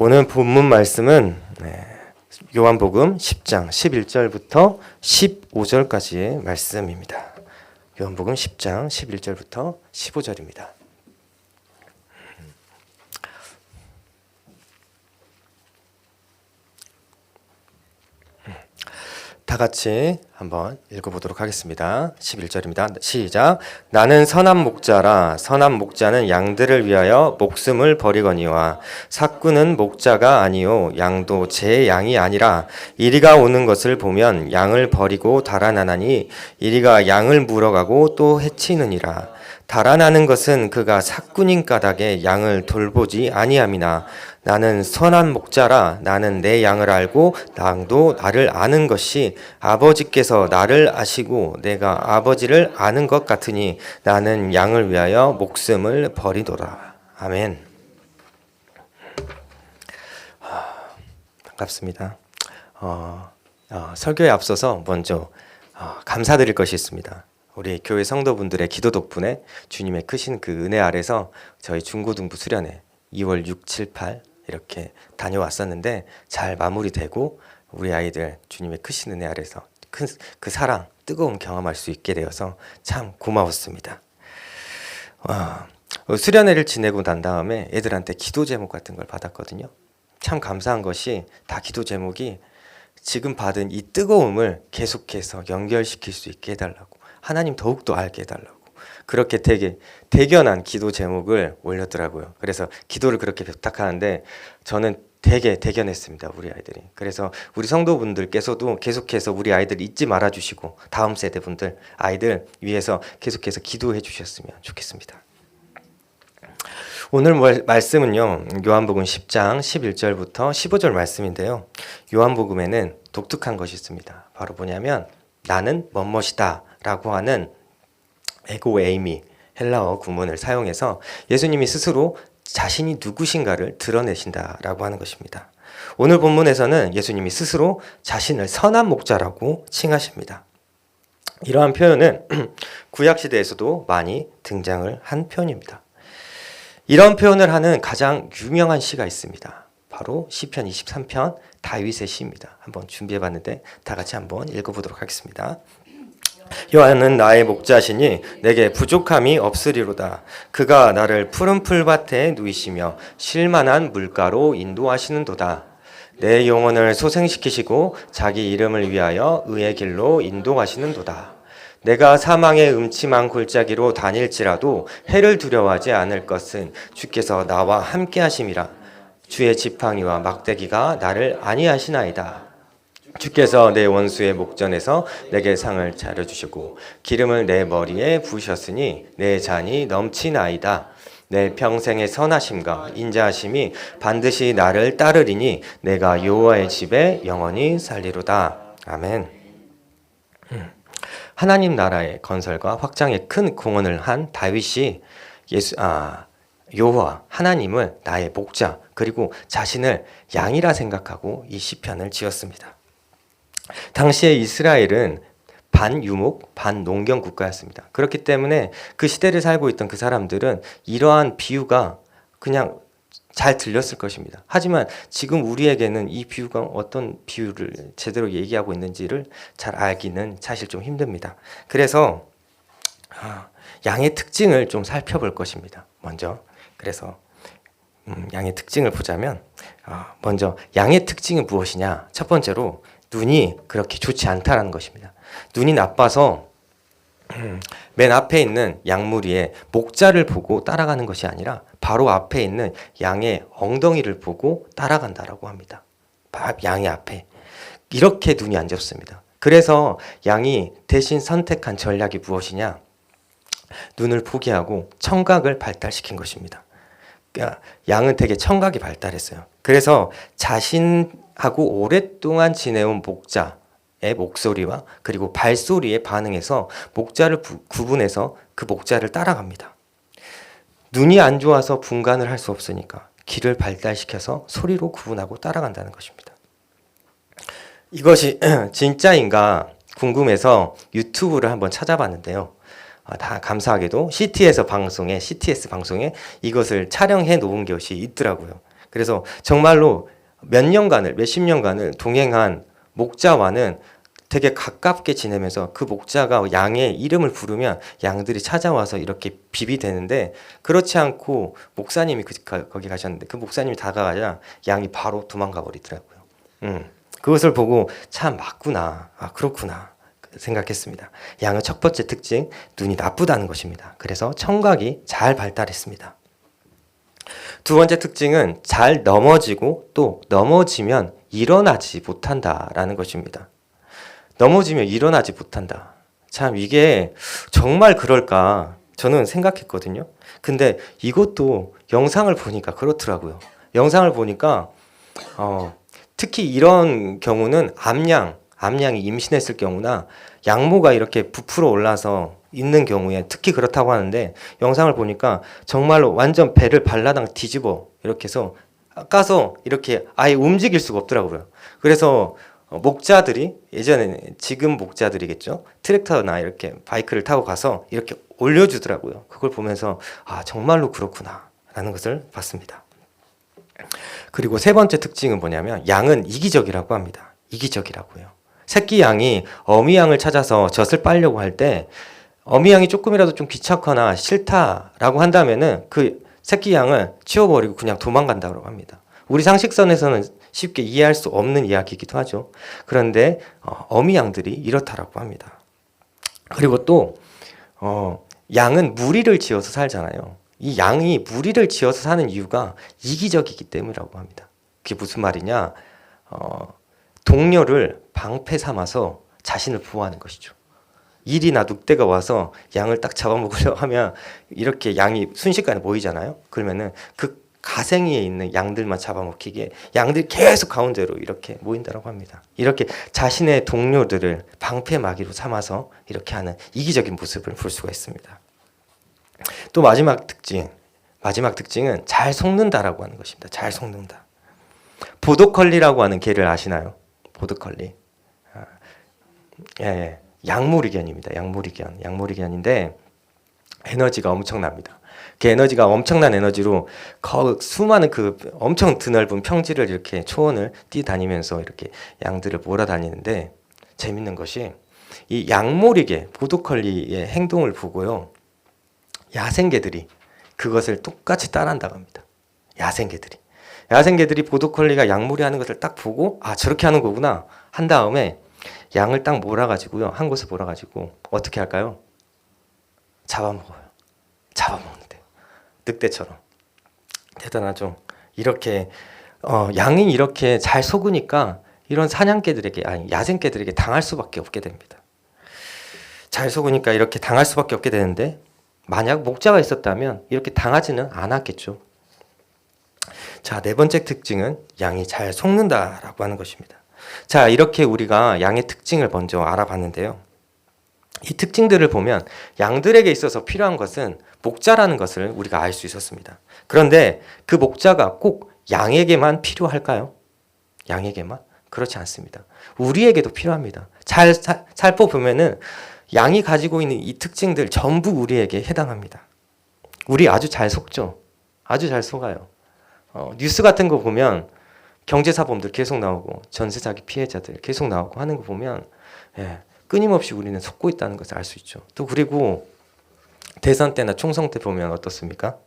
오늘 본문 말씀은 요한복음 10장 11절부터 15절까지의 말씀입니다. 요한복음 10장 11절부터 15절입니다. 다 같이 한번 읽어보도록 하겠습니다. 11절입니다. 시작. 나는 선한 목자라. 선한 목자는 양들을 위하여 목숨을 버리거니와 삭구는 목자가 아니요 양도 제 양이 아니라 이리가 오는 것을 보면 양을 버리고 달아나나니 이리가 양을 물어가고 또 해치느니라. 달아나는 것은 그가 삭군인 까닭에 양을 돌보지 아니함이나 나는 선한 목자라. 나는 내 양을 알고 양도 나를 아는 것이 아버지께서 나를 아시고 내가 아버지를 아는 것 같으니 나는 양을 위하여 목숨을 버리도다. 아멘. 반갑습니다. 설교에 앞서서 먼저 감사드릴 것이 있습니다. 우리 교회 성도분들의 기도 덕분에 주님의 크신 그 은혜 아래서 저희 중고등부 수련회 2월 6, 7, 8 이렇게 다녀왔었는데 잘 마무리되고 우리 아이들 주님의 크신 은혜 아래서 큰 그 사랑, 뜨거움 경험할 수 있게 되어서 참 고마웠습니다. 수련회를 지내고 난 다음에 애들한테 기도 제목 같은 걸 받았거든요. 참 감사한 것이 다 기도 제목이 지금 받은 이 뜨거움을 계속해서 연결시킬 수 있게 해달라고, 하나님 더욱더 알게 해달라고, 그렇게 되게 대견한 기도 제목을 올렸더라고요. 그래서 기도를 그렇게 부탁하는데 저는 되게 대견했습니다, 우리 아이들이. 그래서 우리 성도분들께서도 계속해서 우리 아이들 잊지 말아주시고 다음 세대분들 아이들 위해서 계속해서 기도해 주셨으면 좋겠습니다. 오늘 말씀은요, 요한복음 10장 11절부터 15절 말씀인데요. 요한복음에는 독특한 것이 있습니다. 바로 뭐냐면 나는 뭐뭇이다 라고 하는 에고 에이미 헬라어 구문을 사용해서 예수님이 스스로 자신이 누구신가를 드러내신다라고 하는 것입니다. 오늘 본문에서는 예수님이 스스로 자신을 선한 목자라고 칭하십니다. 이러한 표현은 구약시대에서도 많이 등장을 한 표현입니다. 이런 표현을 하는 가장 유명한 시가 있습니다. 바로 시편 23편 다윗의 시입니다. 한번 준비해봤는데 다 같이 한번 읽어보도록 하겠습니다. 여호와는 나의 목자시니 내게 부족함이 없으리로다. 그가 나를 푸른 풀밭에 누이시며 쉴만한 물가로 인도하시는도다. 내 영혼을 소생시키시고 자기 이름을 위하여 의의 길로 인도하시는도다. 내가 사망의 음침한 골짜기로 다닐지라도 해를 두려워하지 않을 것은 주께서 나와 함께 하심이라. 주의 지팡이와 막대기가 나를 안위하시나이다. 주께서 내 원수의 목전에서 내게 상을 차려주시고 기름을 내 머리에 부으셨으니 내 잔이 넘치나이다. 내 평생의 선하심과 인자하심이 반드시 나를 따르리니 내가 여호와의 집에 영원히 살리로다. 아멘. 하나님 나라의 건설과 확장에 큰 공헌을 한 다윗이 여호와 하나님을 나의 목자 그리고 자신을 양이라 생각하고 이 시편을 지었습니다. 당시에 이스라엘은 반유목, 반농경 국가였습니다. 그렇기 때문에 그 시대를 살고 있던 그 사람들은 이러한 비유가 그냥 잘 들렸을 것입니다. 하지만 지금 우리에게는 이 비유가 어떤 비유를 제대로 얘기하고 있는지를 잘 알기는 사실 좀 힘듭니다. 그래서 양의 특징을 좀 살펴볼 것입니다. 먼저 그래서 양의 특징을 보자면 먼저 양의 특징은 무엇이냐? 첫 번째로 눈이 그렇게 좋지 않다라는 것입니다. 눈이 나빠서 맨 앞에 있는 양무리의 목자를 보고 따라가는 것이 아니라 바로 앞에 있는 양의 엉덩이를 보고 따라간다라고 합니다. 양의 앞에. 이렇게 눈이 안 좋습니다. 그래서 양이 대신 선택한 전략이 무엇이냐? 눈을 포기하고 청각을 발달시킨 것입니다. 그러니까 양은 되게 청각이 발달했어요. 그래서 자신하고 오랫동안 지내온 목자의 목소리와 그리고 발소리에 반응해서 목자를 구분해서 그 목자를 따라갑니다. 눈이 안 좋아서 분간을 할 수 없으니까 귀를 발달시켜서 소리로 구분하고 따라간다는 것입니다. 이것이 진짜인가 궁금해서 유튜브를 한번 찾아봤는데요. 다 감사하게도 CTS 방송에 이것을 촬영해 놓은 것이 있더라고요. 그래서 정말로 몇 년간을, 몇십 년간을 동행한 목자와는 되게 가깝게 지내면서 그 목자가 양의 이름을 부르면 양들이 찾아와서 이렇게 비비대는데, 그렇지 않고 목사님이 거기 가셨는데 그 목사님이 다가가자 양이 바로 도망가 버리더라고요. 그것을 보고 참 맞구나, 아 그렇구나 생각했습니다. 양의 첫 번째 특징, 눈이 나쁘다는 것입니다. 그래서 청각이 잘 발달했습니다. 두 번째 특징은 잘 넘어지고 또 넘어지면 일어나지 못한다라는 것입니다. 넘어지면 일어나지 못한다. 참 이게 정말 그럴까 저는 생각했거든요. 근데 이것도 영상을 보니까 그렇더라고요. 영상을 보니까 특히 이런 경우는 암양이 임신했을 경우나 양모가 이렇게 부풀어 올라서 있는 경우에 특히 그렇다고 하는데, 영상을 보니까 정말로 완전 배를 발라당 뒤집어 이렇게 해서 까서 이렇게 아예 움직일 수가 없더라고요. 그래서 목자들이 예전에는, 지금 목자들이겠죠, 트랙터나 이렇게 바이크를 타고 가서 이렇게 올려주더라고요. 그걸 보면서 아 정말로 그렇구나 라는 것을 봤습니다. 그리고 세 번째 특징은 뭐냐면 양은 이기적이라고 합니다. 이기적이라고요. 새끼 양이 어미 양을 찾아서 젖을 빨려고 할 때 어미 양이 조금이라도 좀 귀찮거나 싫다라고 한다면은 그 새끼 양을 치워버리고 그냥 도망간다고 합니다. 우리 상식선에서는 쉽게 이해할 수 없는 이야기이기도 하죠. 그런데 어미 양들이 이렇다라고 합니다. 그리고 또 양은 무리를 지어서 살잖아요. 이 양이 무리를 지어서 사는 이유가 이기적이기 때문이라고 합니다. 그게 무슨 말이냐? 동료를 방패 삼아서 자신을 보호하는 것이죠. 일이나 늑대가 와서 양을 딱 잡아먹으려고 하면 이렇게 양이 순식간에 모이잖아요. 그러면은 그 가생이에 있는 양들만 잡아먹히게 양들이 계속 가운데로 이렇게 모인다고 합니다. 이렇게 자신의 동료들을 방패막이로 삼아서 이렇게 하는 이기적인 모습을 볼 수가 있습니다. 또 마지막 특징은 잘 속는다라고 하는 것입니다. 잘 속는다. 보더컬리라고 하는 개를 아시나요? 보더컬리. 양모리견입니다. 양모리견인데 에너지가 엄청납니다. 그 에너지가 엄청난 에너지로 수많은 그 엄청 드넓은 평지를 이렇게 초원을 뛰다니면서 이렇게 양들을 몰아다니는데, 재밌는 것이 이 양모리개 보더컬리의 행동을 보고요, 야생개들이 그것을 똑같이 따라한다고 합니다. 야생개들이 보더컬리가 양몰이 하는 것을 딱 보고 아 저렇게 하는 거구나 한 다음에 양을 딱 몰아가지고요, 한 곳에 몰아가지고 어떻게 할까요? 잡아먹어요. 잡아먹는데요. 늑대처럼. 대단하죠. 이렇게 양이 이렇게 잘 속으니까 이런 사냥개들에게, 아니 야생개들에게 당할 수밖에 없게 됩니다. 잘 속으니까 이렇게 당할 수밖에 없게 되는데, 만약 목자가 있었다면 이렇게 당하지는 않았겠죠. 자, 네 번째 특징은 양이 잘 속는다라고 하는 것입니다. 자, 이렇게 우리가 양의 특징을 먼저 알아봤는데요. 이 특징들을 보면 양들에게 있어서 필요한 것은 목자라는 것을 우리가 알 수 있었습니다. 그런데 그 목자가 꼭 양에게만 필요할까요? 양에게만? 그렇지 않습니다. 우리에게도 필요합니다. 잘 살펴보면은 양이 가지고 있는 이 특징들 전부 우리에게 해당합니다. 우리 아주 잘 속죠? 아주 잘 속아요. 뉴스 같은 거 보면 경제사범들 계속 나오고 전세 사기 피해자들 계속 나오고 하는 거 보면 끊임없이 우리는 속고 있다는 것을 알 수 있죠. 또 그리고 대선 때나 총선 때 보면 어떻습니까?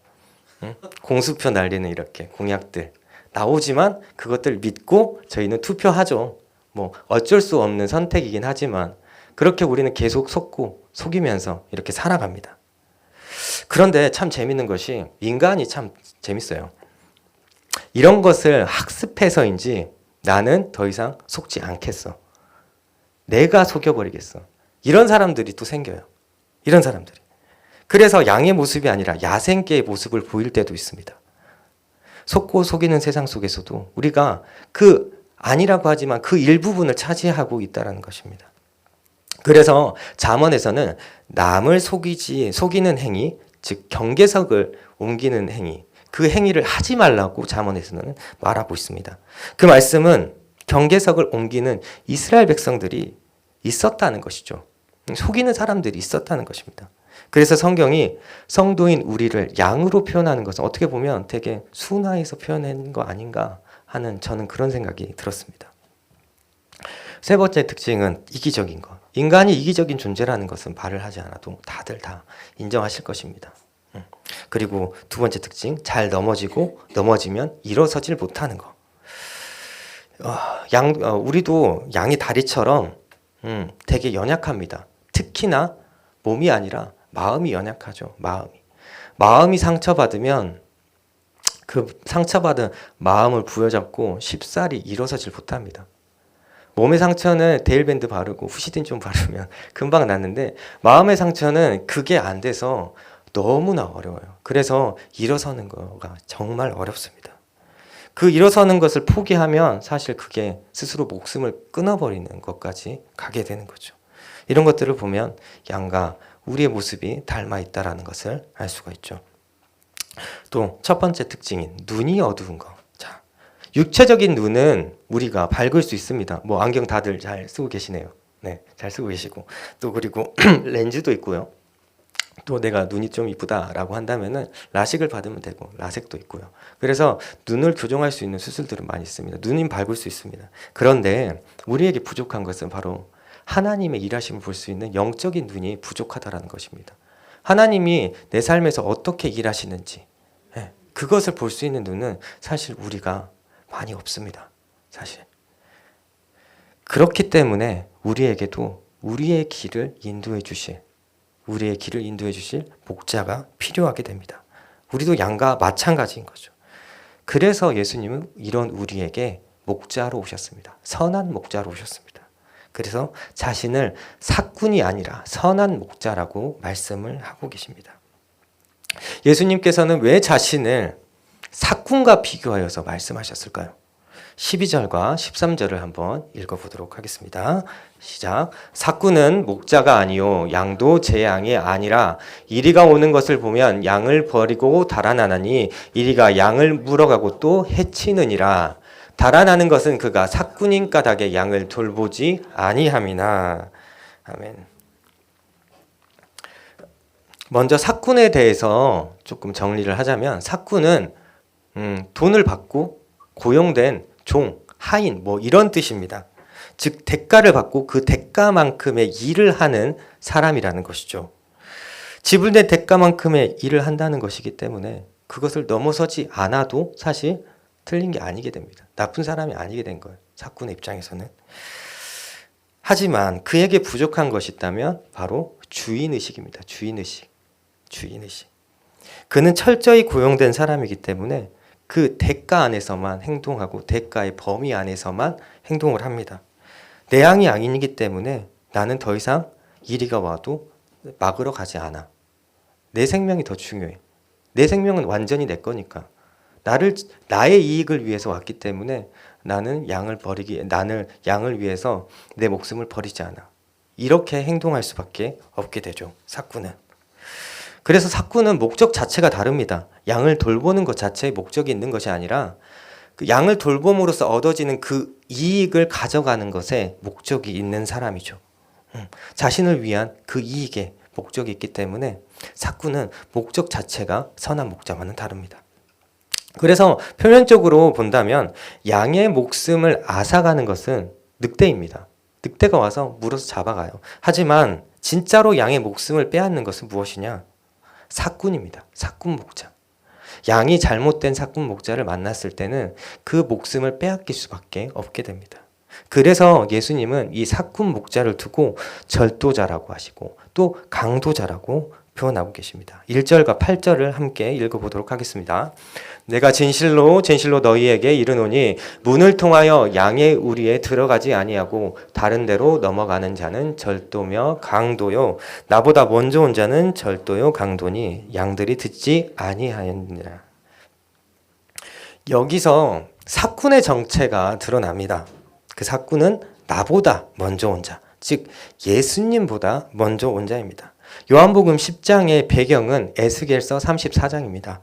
공수표 날리는 이렇게 공약들 나오지만 그것들 믿고 저희는 투표하죠. 뭐 어쩔 수 없는 선택이긴 하지만 그렇게 우리는 계속 속이면서 이렇게 살아갑니다. 그런데 참 재밌는 것이 인간이 참 재밌어요. 이런 것을 학습해서인지 나는 더 이상 속지 않겠어. 내가 속여버리겠어. 이런 사람들이 또 생겨요. 이런 사람들이. 그래서 양의 모습이 아니라 야생개의 모습을 보일 때도 있습니다. 속고 속이는 세상 속에서도 우리가 그 아니라고 하지만 그 일부분을 차지하고 있다는 것입니다. 그래서 잠언에서는 남을 속이는 행위, 즉 경계석을 옮기는 행위, 그 행위를 하지 말라고 잠언에서는 말하고 있습니다. 그 말씀은 경계석을 옮기는 이스라엘 백성들이 있었다는 것이죠. 속이는 사람들이 있었다는 것입니다. 그래서 성경이 성도인 우리를 양으로 표현하는 것은 어떻게 보면 되게 순화해서 표현한 거 아닌가 하는 저는 그런 생각이 들었습니다. 세 번째 특징은 이기적인 것. 인간이 이기적인 존재라는 것은 말을 하지 않아도 다들 다 인정하실 것입니다. 그리고 두 번째 특징, 잘 넘어지면 일어서질 못하는 것. 우리도 양의 다리처럼 되게 연약합니다. 특히나 몸이 아니라 마음이 연약하죠. 마음이 상처받으면 그 상처받은 마음을 부여잡고 쉽사리 일어서질 못합니다. 몸의 상처는 데일밴드 바르고 후시딘 좀 바르면 금방 낫는데 마음의 상처는 그게 안 돼서 너무나 어려워요. 그래서 일어서는 거가 정말 어렵습니다. 그 일어서는 것을 포기하면 사실 그게 스스로 목숨을 끊어버리는 것까지 가게 되는 거죠. 이런 것들을 보면 양과 우리의 모습이 닮아 있다는 것을 알 수가 있죠. 또 첫 번째 특징인 눈이 어두운 것. 자, 육체적인 눈은 우리가 밝을 수 있습니다. 뭐 안경 다들 잘 쓰고 계시네요. 네, 잘 쓰고 계시고 또 그리고 렌즈도 있고요. 또 내가 눈이 좀 이쁘다라고 한다면은 라식을 받으면 되고 라섹도 있고요. 그래서 눈을 교정할 수 있는 수술들은 많이 있습니다. 눈이 밝을 수 있습니다. 그런데 우리에게 부족한 것은 바로 하나님의 일하심을 볼 수 있는 영적인 눈이 부족하다라는 것입니다. 하나님이 내 삶에서 어떻게 일하시는지 그것을 볼 수 있는 눈은 사실 우리가 많이 없습니다. 사실. 그렇기 때문에 우리에게도 우리의 길을 인도해 주실 목자가 필요하게 됩니다. 우리도 양과 마찬가지인 거죠. 그래서 예수님은 이런 우리에게 목자로 오셨습니다. 선한 목자로 오셨습니다. 그래서 자신을 삭군이 아니라 선한 목자라고 말씀을 하고 계십니다. 예수님께서는 왜 자신을 삭군과 비교하여서 말씀하셨을까요? 12절과 13절을 한번 읽어보도록 하겠습니다. 시작. 삭군은 목자가 아니요 양도 제 양이 아니라 이리가 오는 것을 보면 양을 버리고 달아나나니 이리가 양을 물어가고 또 해치느니라. 달아나는 것은 그가 삭군인 까닭에 양을 돌보지 아니함이나. 아멘. 먼저 삭군에 대해서 조금 정리를 하자면 삭군은 돈을 받고 고용된 종, 하인 뭐 이런 뜻입니다. 즉 대가를 받고 그 대가만큼의 일을 하는 사람이라는 것이죠. 지불된 대가만큼의 일을 한다는 것이기 때문에 그것을 넘어서지 않아도 사실 틀린 게 아니게 됩니다. 나쁜 사람이 아니게 된 거예요. 삭군의 입장에서는. 하지만 그에게 부족한 것이 있다면 바로 주인의식입니다. 주인의식. 그는 철저히 고용된 사람이기 때문에 그 대가 안에서만 행동하고 대가의 범위 안에서만 행동을 합니다. 내 양이 양이기 때문에 나는 더 이상 이리가 와도 막으러 가지 않아. 내 생명이 더 중요해. 내 생명은 완전히 내 거니까. 나의 이익을 위해서 왔기 때문에 나는 양을 위해서 내 목숨을 버리지 않아. 이렇게 행동할 수밖에 없게 되죠. 삭군은. 그래서 삭군은 목적 자체가 다릅니다. 양을 돌보는 것 자체에 목적이 있는 것이 아니라 그 양을 돌봄으로써 얻어지는 그 이익을 가져가는 것에 목적이 있는 사람이죠. 자신을 위한 그 이익에 목적이 있기 때문에 삭군은 목적 자체가 선한 목자와는 다릅니다. 그래서 표면적으로 본다면 양의 목숨을 앗아가는 것은 늑대입니다. 늑대가 와서 물어서 잡아가요. 하지만 진짜로 양의 목숨을 빼앗는 것은 무엇이냐? 삭군입니다. 삭군 목자. 양이 잘못된 삭군 목자를 만났을 때는 그 목숨을 빼앗길 수밖에 없게 됩니다. 그래서 예수님은 이 삭군 목자를 두고 절도자라고 하시고 또 강도자라고 표현하고 계십니다. 1절과 8절을 함께 읽어보도록 하겠습니다. 내가 진실로 너희에게 이르노니 문을 통하여 양의 우리에 들어가지 아니하고 다른 데로 넘어가는 자는 절도며 강도요 나보다 먼저 온 자는 절도요 강도니 양들이 듣지 아니하였느니라. 여기서 삭군의 정체가 드러납니다. 그 삭군은 나보다 먼저 온 자, 즉 예수님보다 먼저 온 자입니다. 요한복음 10장의 배경은 에스겔서 34장입니다.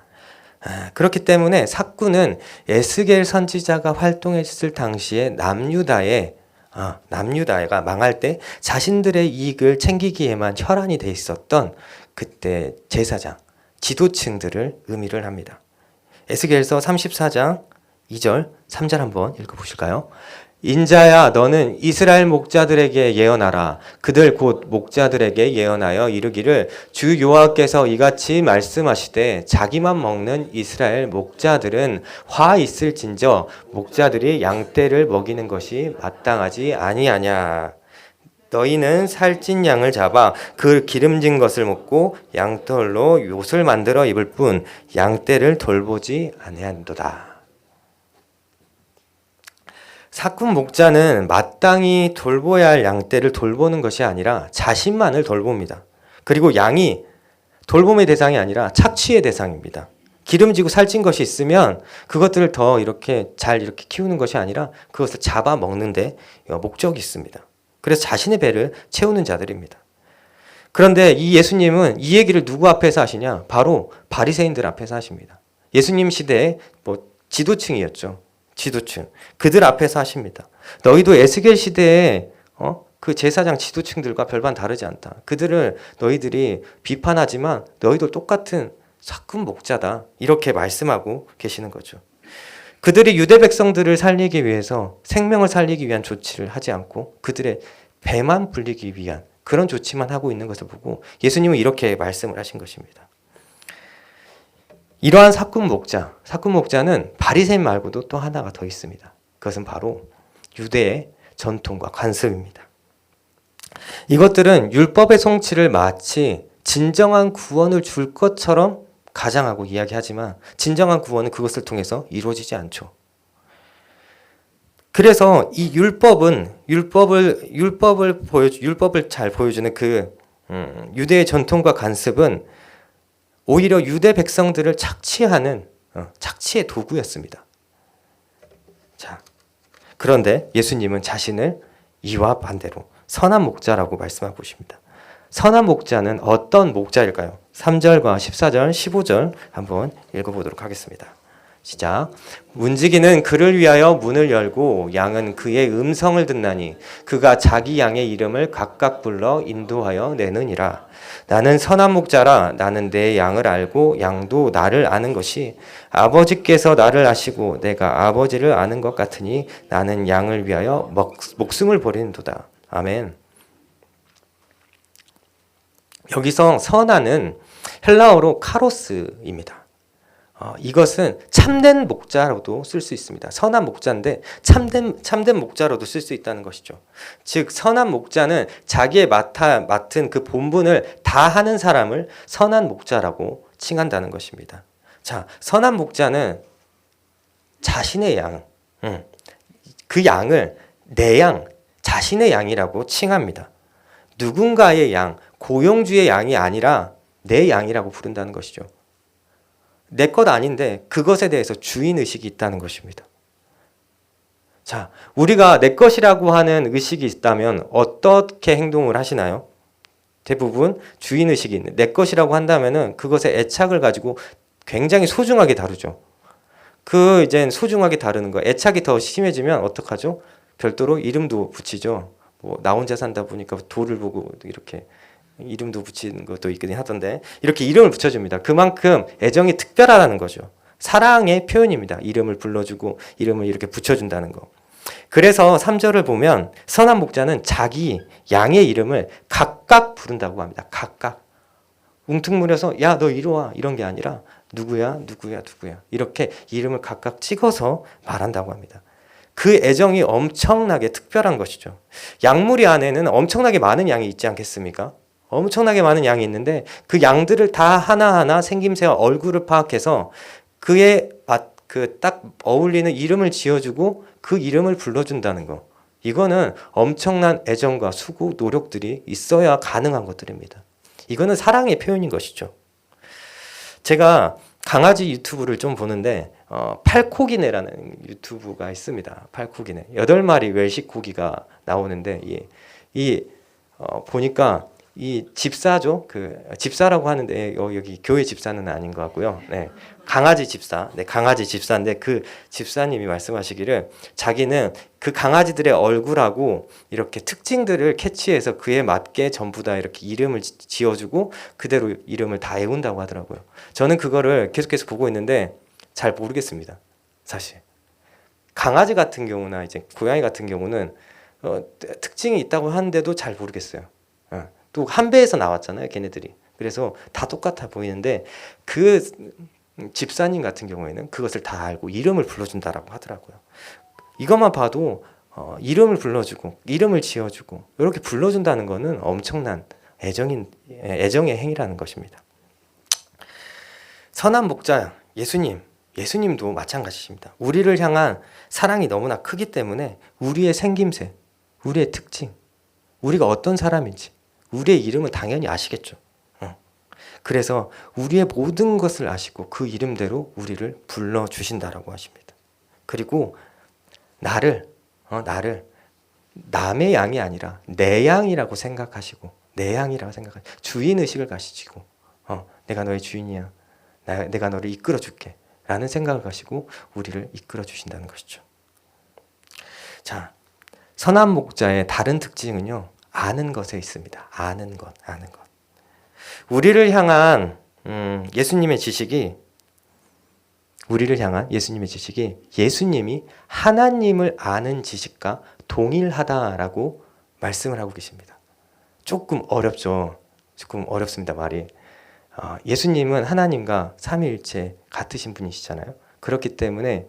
그렇기 때문에 삭군은 에스겔 선지자가 활동했을 당시에 남유다가 망할 때 자신들의 이익을 챙기기에만 혈안이 돼 있었던 그때 제사장, 지도층들을 의미를 합니다. 에스겔서 34장 2절, 3절 한번 읽어보실까요? 인자야 너는 이스라엘 목자들에게 예언하라. 그들 곧 목자들에게 예언하여 이르기를 주 여호와께서 이같이 말씀하시되 자기만 먹는 이스라엘 목자들은 화 있을진저 목자들이 양떼를 먹이는 것이 마땅하지 아니하냐. 너희는 살찐 양을 잡아 그 기름진 것을 먹고 양털로 옷을 만들어 입을 뿐 양떼를 돌보지 아니한도다. 사꾼 목자는 마땅히 돌보야 할 양떼를 돌보는 것이 아니라 자신만을 돌봅니다. 그리고 양이 돌봄의 대상이 아니라 착취의 대상입니다. 기름지고 살찐 것이 있으면 그것들을 더 이렇게 잘 이렇게 키우는 것이 아니라 그것을 잡아 먹는데 목적이 있습니다. 그래서 자신의 배를 채우는 자들입니다. 그런데 이 예수님은 이 얘기를 누구 앞에서 하시냐? 바로 바리새인들 앞에서 하십니다. 예수님 시대에 지도층이었죠. 지도층. 그들 앞에서 하십니다. 너희도 에스겔 시대에 그 제사장 지도층들과 별반 다르지 않다. 그들을 너희들이 비판하지만 너희도 똑같은 사꾼 목자다. 이렇게 말씀하고 계시는 거죠. 그들이 유대 백성들을 살리기 위해서 생명을 살리기 위한 조치를 하지 않고 그들의 배만 불리기 위한 그런 조치만 하고 있는 것을 보고 예수님은 이렇게 말씀을 하신 것입니다. 이러한 사꾼 목자는 바리새인 말고도 또 하나가 더 있습니다. 그것은 바로 유대의 전통과 관습입니다. 이것들은 율법의 성취를 마치 진정한 구원을 줄 것처럼 가장하고 이야기하지만 진정한 구원은 그것을 통해서 이루어지지 않죠. 그래서 이 율법을 잘 보여주는 그 유대의 전통과 관습은 오히려 유대 백성들을 착취하는 착취의 도구였습니다. 자, 그런데 예수님은 자신을 이와 반대로 선한 목자라고 말씀하고 있습니다. 선한 목자는 어떤 목자일까요? 3절과 14절, 15절 한번 읽어보도록 하겠습니다. 시작. 문지기는 그를 위하여 문을 열고 양은 그의 음성을 듣나니 그가 자기 양의 이름을 각각 불러 인도하여 내느니라. 나는 선한 목자라. 나는 내 양을 알고 양도 나를 아는 것이 아버지께서 나를 아시고 내가 아버지를 아는 것 같으니 나는 양을 위하여 목숨을 버리는도다. 아멘. 여기서 선하는 헬라어로 카로스입니다. 이것은 참된 목자로도 쓸 수 있습니다. 선한 목자인데 참된 목자로도 쓸 수 있다는 것이죠. 즉 선한 목자는 자기의 맡은 그 본분을 다 하는 사람을 선한 목자라고 칭한다는 것입니다. 자, 선한 목자는 자신의 양, 그 양을 내 양, 자신의 양이라고 칭합니다. 누군가의 양, 고용주의 양이 아니라 내 양이라고 부른다는 것이죠. 내 것 아닌데 그것에 대해서 주인의식이 있다는 것입니다. 자, 우리가 내 것이라고 하는 의식이 있다면 어떻게 행동을 하시나요? 대부분 주인의식이 있는 내 것이라고 한다면은 그것에 애착을 가지고 굉장히 소중하게 다루죠. 이제 소중하게 다루는 거, 애착이 더 심해지면 어떡하죠? 별도로 이름도 붙이죠. 나 혼자 산다 보니까 돌을 보고 이렇게 이름도 붙이는 것도 있긴 하던데 이렇게 이름을 붙여줍니다. 그만큼 애정이 특별하다는 거죠. 사랑의 표현입니다. 이름을 불러주고 이름을 이렇게 붙여준다는 거. 그래서 3절을 보면 선한 목자는 자기 양의 이름을 각각 부른다고 합니다. 각각. 웅퉁물려서 야 너 이리 와 이런 게 아니라 누구야 이렇게 이름을 각각 찍어서 말한다고 합니다. 그 애정이 엄청나게 특별한 것이죠. 양무리 안에는 엄청나게 많은 양이 있지 않겠습니까? 엄청나게 많은 양이 있는데 그 양들을 다 하나하나 생김새와 얼굴을 파악해서 그의 딱 어울리는 이름을 지어주고 그 이름을 불러준다는 거. 이거는 엄청난 애정과 수고, 노력들이 있어야 가능한 것들입니다. 이거는 사랑의 표현인 것이죠. 제가 강아지 유튜브를 좀 보는데 팔코기네라는 유튜브가 있습니다. 팔코기네. 8마리 웰시 코기가 나오는데 보니까 이 집사죠. 그 집사라고 하는데 여기 교회 집사는 아닌 것 같고요. 네, 강아지 집사, 네, 강아지 집사인데 그 집사님이 말씀하시기를 자기는 그 강아지들의 얼굴하고 이렇게 특징들을 캐치해서 그에 맞게 전부 다 이렇게 이름을 지어주고 그대로 이름을 다 외운다고 하더라고요. 저는 그거를 계속해서 보고 있는데 잘 모르겠습니다. 사실 강아지 같은 경우나 이제 고양이 같은 경우는 특징이 있다고 하는데도 잘 모르겠어요. 또 한 배에서 나왔잖아요, 걔네들이. 그래서 다 똑같아 보이는데 그 집사님 같은 경우에는 그것을 다 알고 이름을 불러준다라고 하더라고요. 이것만 봐도 이름을 불러주고 이름을 지어주고 이렇게 불러준다는 것은 엄청난 애정의 행위라는 것입니다. 선한 목자 예수님도 마찬가지입니다. 우리를 향한 사랑이 너무나 크기 때문에 우리의 생김새, 우리의 특징, 우리가 어떤 사람인지 우리의 이름은 당연히 아시겠죠. 그래서 우리의 모든 것을 아시고 그 이름대로 우리를 불러주신다라고 하십니다. 그리고 나를 남의 양이 아니라 내 양이라고 생각하시고 주인의식을 가지시고 내가 너의 주인이야. 내가 너를 이끌어 줄게 라는 생각을 가지고 우리를 이끌어 주신다는 것이죠. 자, 선한 목자의 다른 특징은요, 아는 것에 있습니다. 아는 것. 우리를 향한 예수님의 지식이 예수님이 하나님을 아는 지식과 동일하다라고 말씀을 하고 계십니다. 조금 어렵죠. 조금 어렵습니다, 말이. 예수님은 하나님과 삼위일체 같으신 분이시잖아요. 그렇기 때문에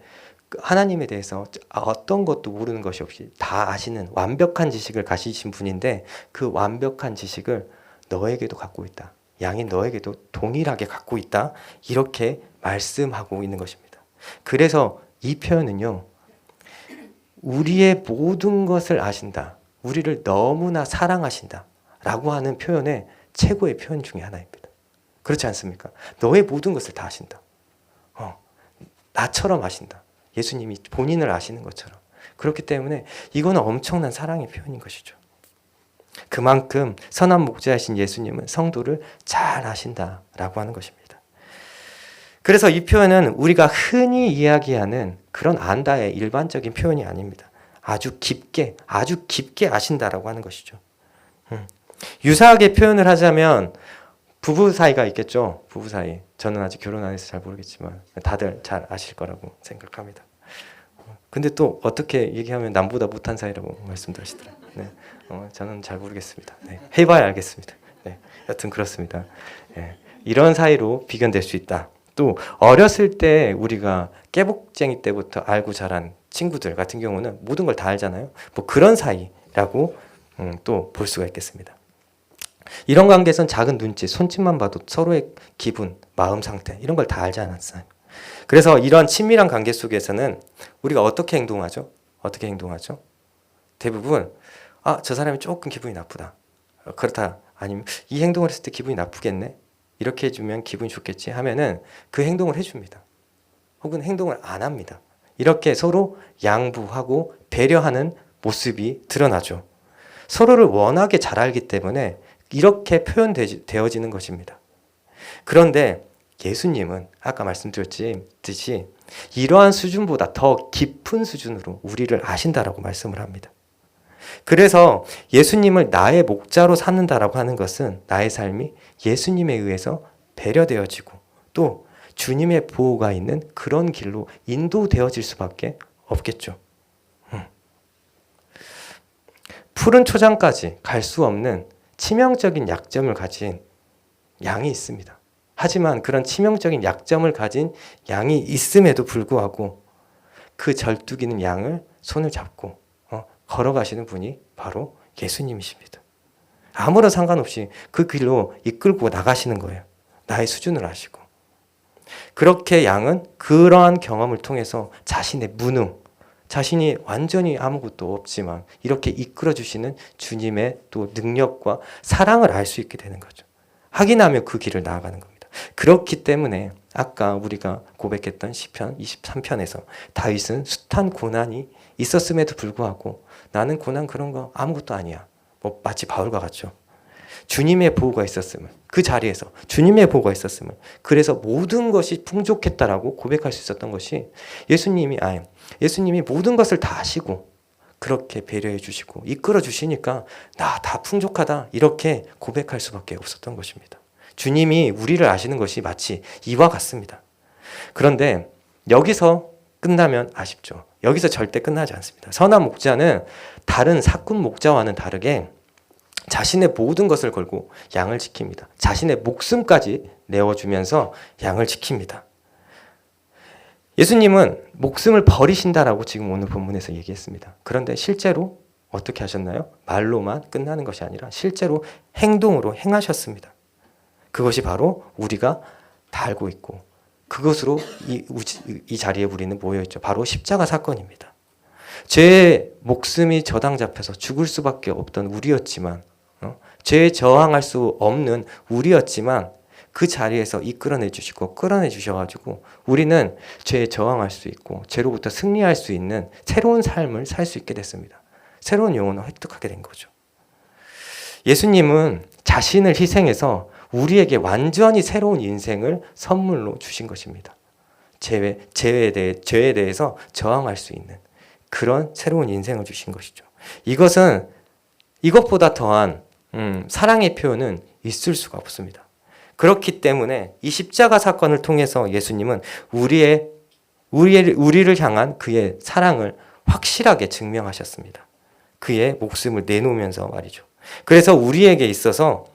하나님에 대해서 어떤 것도 모르는 것이 없이 다 아시는 완벽한 지식을 가지신 분인데 그 완벽한 지식을 너에게도 갖고 있다. 양인 너에게도 동일하게 갖고 있다. 이렇게 말씀하고 있는 것입니다. 그래서 이 표현은요, 우리의 모든 것을 아신다. 우리를 너무나 사랑하신다. 라고 하는 표현의 최고의 표현 중에 하나입니다. 그렇지 않습니까? 너의 모든 것을 다 아신다. 나처럼 아신다. 예수님이 본인을 아시는 것처럼. 그렇기 때문에 이거는 엄청난 사랑의 표현인 것이죠. 그만큼 선한 목자이신 예수님은 성도를 잘 아신다라고 하는 것입니다. 그래서 이 표현은 우리가 흔히 이야기하는 그런 안다의 일반적인 표현이 아닙니다. 아주 깊게 아신다라고 하는 것이죠. 유사하게 표현을 하자면 부부 사이가 있겠죠. 부부 사이. 저는 아직 결혼 안 해서 잘 모르겠지만 다들 잘 아실 거라고 생각합니다. 근데 또 어떻게 얘기하면 남보다 못한 사이라고 말씀도 하시더라고요. 네. 저는 잘 모르겠습니다. 네. 해봐야 알겠습니다. 네. 여튼 그렇습니다. 네. 이런 사이로 비견될 수 있다. 또 어렸을 때 우리가 깨복쟁이 때부터 알고 자란 친구들 같은 경우는 모든 걸 다 알잖아요. 뭐 그런 사이라고 또 볼 수가 있겠습니다. 이런 관계에선 작은 눈치, 손짓만 봐도 서로의 기분, 마음 상태 이런 걸 다 알지 않았어요. 그래서 이런 친밀한 관계 속에서는 우리가 어떻게 행동하죠? 대부분 저 사람이 조금 기분이 나쁘다. 그렇다. 아니면 이 행동을 했을 때 기분이 나쁘겠네. 이렇게 해주면 기분이 좋겠지 하면은 그 행동을 해줍니다. 혹은 행동을 안 합니다. 이렇게 서로 양보하고 배려하는 모습이 드러나죠. 서로를 워낙에 잘 알기 때문에 이렇게 표현되어지는 것입니다. 그런데 예수님은 아까 말씀드렸듯이 이러한 수준보다 더 깊은 수준으로 우리를 아신다라고 말씀을 합니다. 그래서 예수님을 나의 목자로 삼는다라고 하는 것은 나의 삶이 예수님에 의해서 배려되어지고 또 주님의 보호가 있는 그런 길로 인도되어질 수밖에 없겠죠. 푸른 초장까지 갈 수 없는 치명적인 약점을 가진 양이 있습니다. 하지만 그런 치명적인 약점을 가진 양이 있음에도 불구하고 그 절뚝이는 양을 손을 잡고 걸어가시는 분이 바로 예수님이십니다. 아무런 상관없이 그 길로 이끌고 나가시는 거예요. 나의 수준을 아시고. 그렇게 양은 그러한 경험을 통해서 자신의 무능, 자신이 완전히 아무것도 없지만 이렇게 이끌어주시는 주님의 또 능력과 사랑을 알 수 있게 되는 거죠. 확인하며 그 길을 나아가는 겁니다. 그렇기 때문에 아까 우리가 고백했던 시편 23편에서 다윗은 숱한 고난이 있었음에도 불구하고 나는 고난 그런 거 아무것도 아니야. 뭐 마치 바울과 같죠. 주님의 보호가 있었음을, 그 자리에서 주님의 보호가 있었음을, 그래서 모든 것이 풍족했다라고 고백할 수 있었던 것이 예수님이 모든 것을 다 아시고 그렇게 배려해 주시고 이끌어 주시니까 나 다 풍족하다 이렇게 고백할 수밖에 없었던 것입니다. 주님이 우리를 아시는 것이 마치 이와 같습니다. 그런데 여기서 끝나면 아쉽죠. 여기서 절대 끝나지 않습니다. 선한 목자는 다른 사꾼 목자와는 다르게 자신의 모든 것을 걸고 양을 지킵니다. 자신의 목숨까지 내어주면서 양을 지킵니다. 예수님은 목숨을 버리신다라고 지금 오늘 본문에서 얘기했습니다. 그런데 실제로 어떻게 하셨나요? 말로만 끝나는 것이 아니라 실제로 행동으로 행하셨습니다. 그것이 바로 우리가 다 알고 있고 그것으로 이 자리에 우리는 모여있죠. 바로 십자가 사건입니다. 죄의 목숨이 저당 잡혀서 죽을 수밖에 없던 우리였지만 죄에 저항할 수 없는 우리였지만 그 자리에서 이끌어내 주시고 끌어내 주셔가지고 우리는 죄에 저항할 수 있고 죄로부터 승리할 수 있는 새로운 삶을 살 수 있게 됐습니다. 새로운 영혼을 획득하게 된 거죠. 예수님은 자신을 희생해서 우리에게 완전히 새로운 인생을 선물로 주신 것입니다. 죄에 대해서 저항할 수 있는 그런 새로운 인생을 주신 것이죠. 이것보다 더한 사랑의 표현은 있을 수가 없습니다. 그렇기 때문에 이 십자가 사건을 통해서 예수님은 우리를 향한 그의 사랑을 확실하게 증명하셨습니다. 그의 목숨을 내놓으면서 말이죠. 그래서 우리에게 있어서